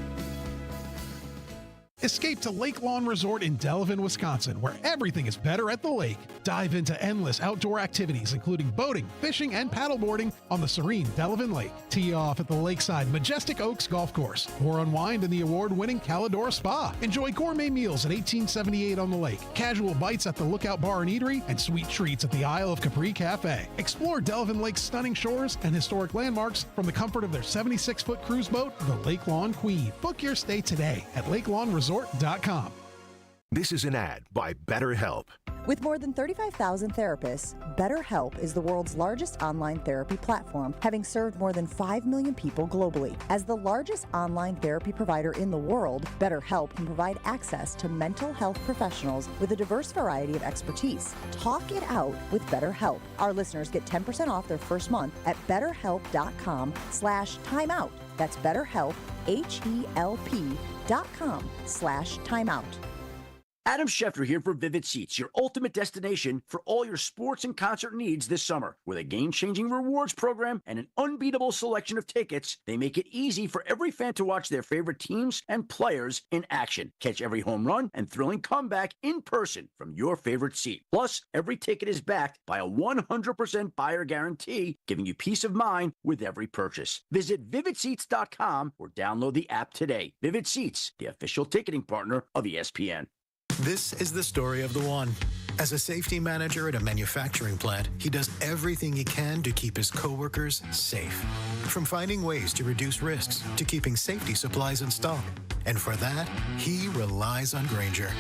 Escape to Lake Lawn Resort in Delavan, Wisconsin, where everything is better at the lake. Dive into endless outdoor activities, including boating, fishing, and paddleboarding on the serene Delavan Lake. Tee off at the lakeside Majestic Oaks Golf Course, or unwind in the award-winning Calidora Spa. Enjoy gourmet meals at 1878 on the lake, casual bites at the Lookout Bar and Eatery, and sweet treats at the Isle of Capri Cafe. Explore Delavan Lake's stunning shores and historic landmarks from the comfort of their 76-foot cruise boat, the Lake Lawn Queen. Book your stay today at LakeLawnResort.com. This is an ad by BetterHelp. With more than 35,000 therapists, BetterHelp is the world's largest online therapy platform, having served more than 5 million people globally. As the largest online therapy provider in the world, BetterHelp can provide access to mental health professionals with a diverse variety of expertise. Talk it out with BetterHelp. Our listeners get 10% off their first month at betterhelp.com/timeout. That's BetterHelp, HELP.com/timeout. Adam Schefter here for Vivid Seats, your ultimate destination for all your sports and concert needs this summer. With a game-changing rewards program and an unbeatable selection of tickets, they make it easy for every fan to watch their favorite teams and players in action. Catch every home run and thrilling comeback in person from your favorite seat. Plus, every ticket is backed by a 100% buyer guarantee, giving you peace of mind with every purchase. Visit VividSeats.com or download the app today. Vivid Seats, the official ticketing partner of ESPN. This is the story of the one. As a safety manager at a manufacturing plant, he does everything he can to keep his coworkers safe. From finding ways to reduce risks to keeping safety supplies in stock. And for that, he relies on Grainger.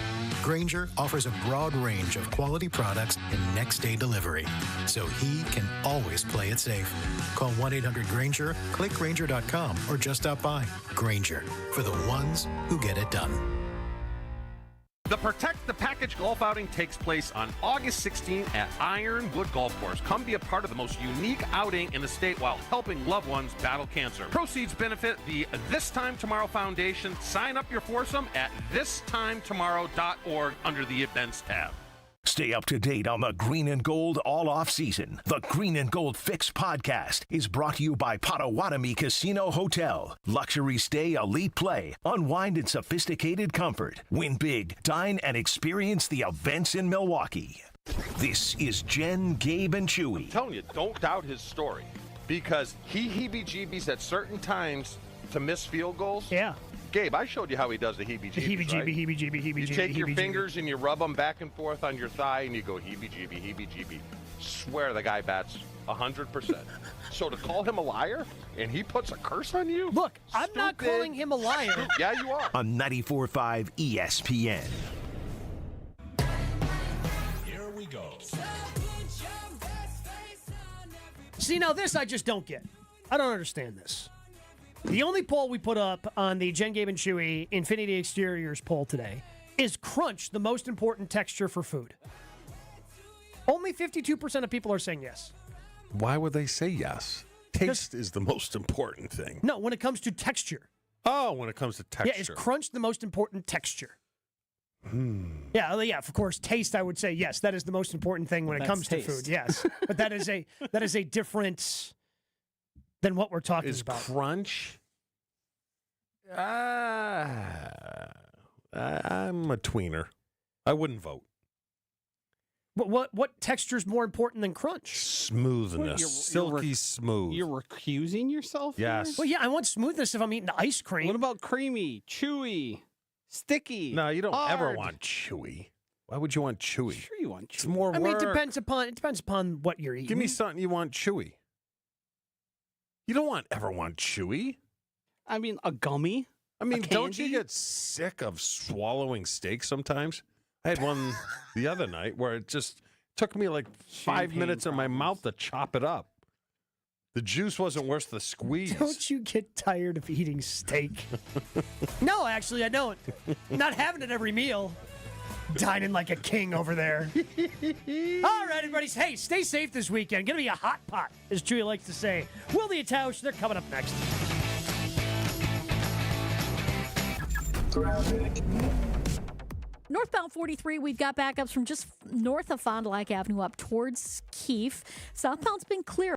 Grainger offers a broad range of quality products and next-day delivery, so he can always play it safe. Call 1-800-GRAINGER, click Grainger.com, or just stop by. Grainger, for the ones who get it done. The Protect the Package golf outing takes place on August 16 at Ironwood Golf Course. Come be a part of the most unique outing in the state while helping loved ones battle cancer. Proceeds benefit the This Time Tomorrow Foundation. Sign up your foursome at thistimetomorrow.org under the Events tab. Stay up to date on the Green and Gold all off season. The Green and Gold Fix podcast is brought to you by Potawatomi Casino Hotel. Luxury stay, elite play, unwind in sophisticated comfort. Win big, dine, and experience the events in Milwaukee. This is Jen, Gabe, and Chewy. I'm telling you, don't doubt his story because he heebie-jeebies at certain times to miss field goals. Yeah. Gabe, I showed you how he does the heebie-jeebies, Heebie-jeebie, right? heebie-jeebie, heebie-jeebie. You take your heebie-jeebie. fingers and you rub them back and forth on your thigh and you go heebie-jeebie, heebie-jeebie. Swear the guy bats 100%. So to call him a liar and he puts a curse on you? Look, I'm not calling him a liar. Yeah, you are. On 94.5 ESPN. Here we go. See, now this I just don't get. I don't understand this. The only poll we put up on the Jen, Gabe, and Chewy Infinity Exteriors poll today is crunch the most important texture for food. Only 52% of people are saying yes. Why would they say yes? Taste is the most important thing. No, when it comes to texture. Oh, when it comes to texture. Yeah, is crunch the most important texture? Yeah, of course, taste, I would say yes. That is the most important thing when it comes to food, yes. But that is a different than what we're talking about. Is crunch? I'm a tweener. I wouldn't vote. But what texture is more important than crunch? Smoothness. Silky smooth. You're recusing yourself? Yes. Here? Well, yeah, I want smoothness if I'm eating ice cream. What about creamy, chewy, sticky? No, you don't hard? ever want chewy. Why would you want chewy? Sure you want chewy. It's more work. I mean, it depends upon what you're eating. Give me something you want chewy. You don't ever want chewy. I mean, a gummy. I mean, don't you get sick of swallowing steak sometimes? I had one the other night where it just took me like 5 minutes in my mouth to chop it up. The juice wasn't worth the squeeze. Don't you get tired of eating steak? No, actually, I don't. I'm not having it every meal. Dining like a king over there. All right, everybody. Hey, stay safe this weekend. Gonna be a hot pot, as Chewy likes to say. Willie and Tausch, they're coming up next. Northbound 43, we've got backups from just north of Fond du Lac Avenue up towards Keefe. Southbound's been clear.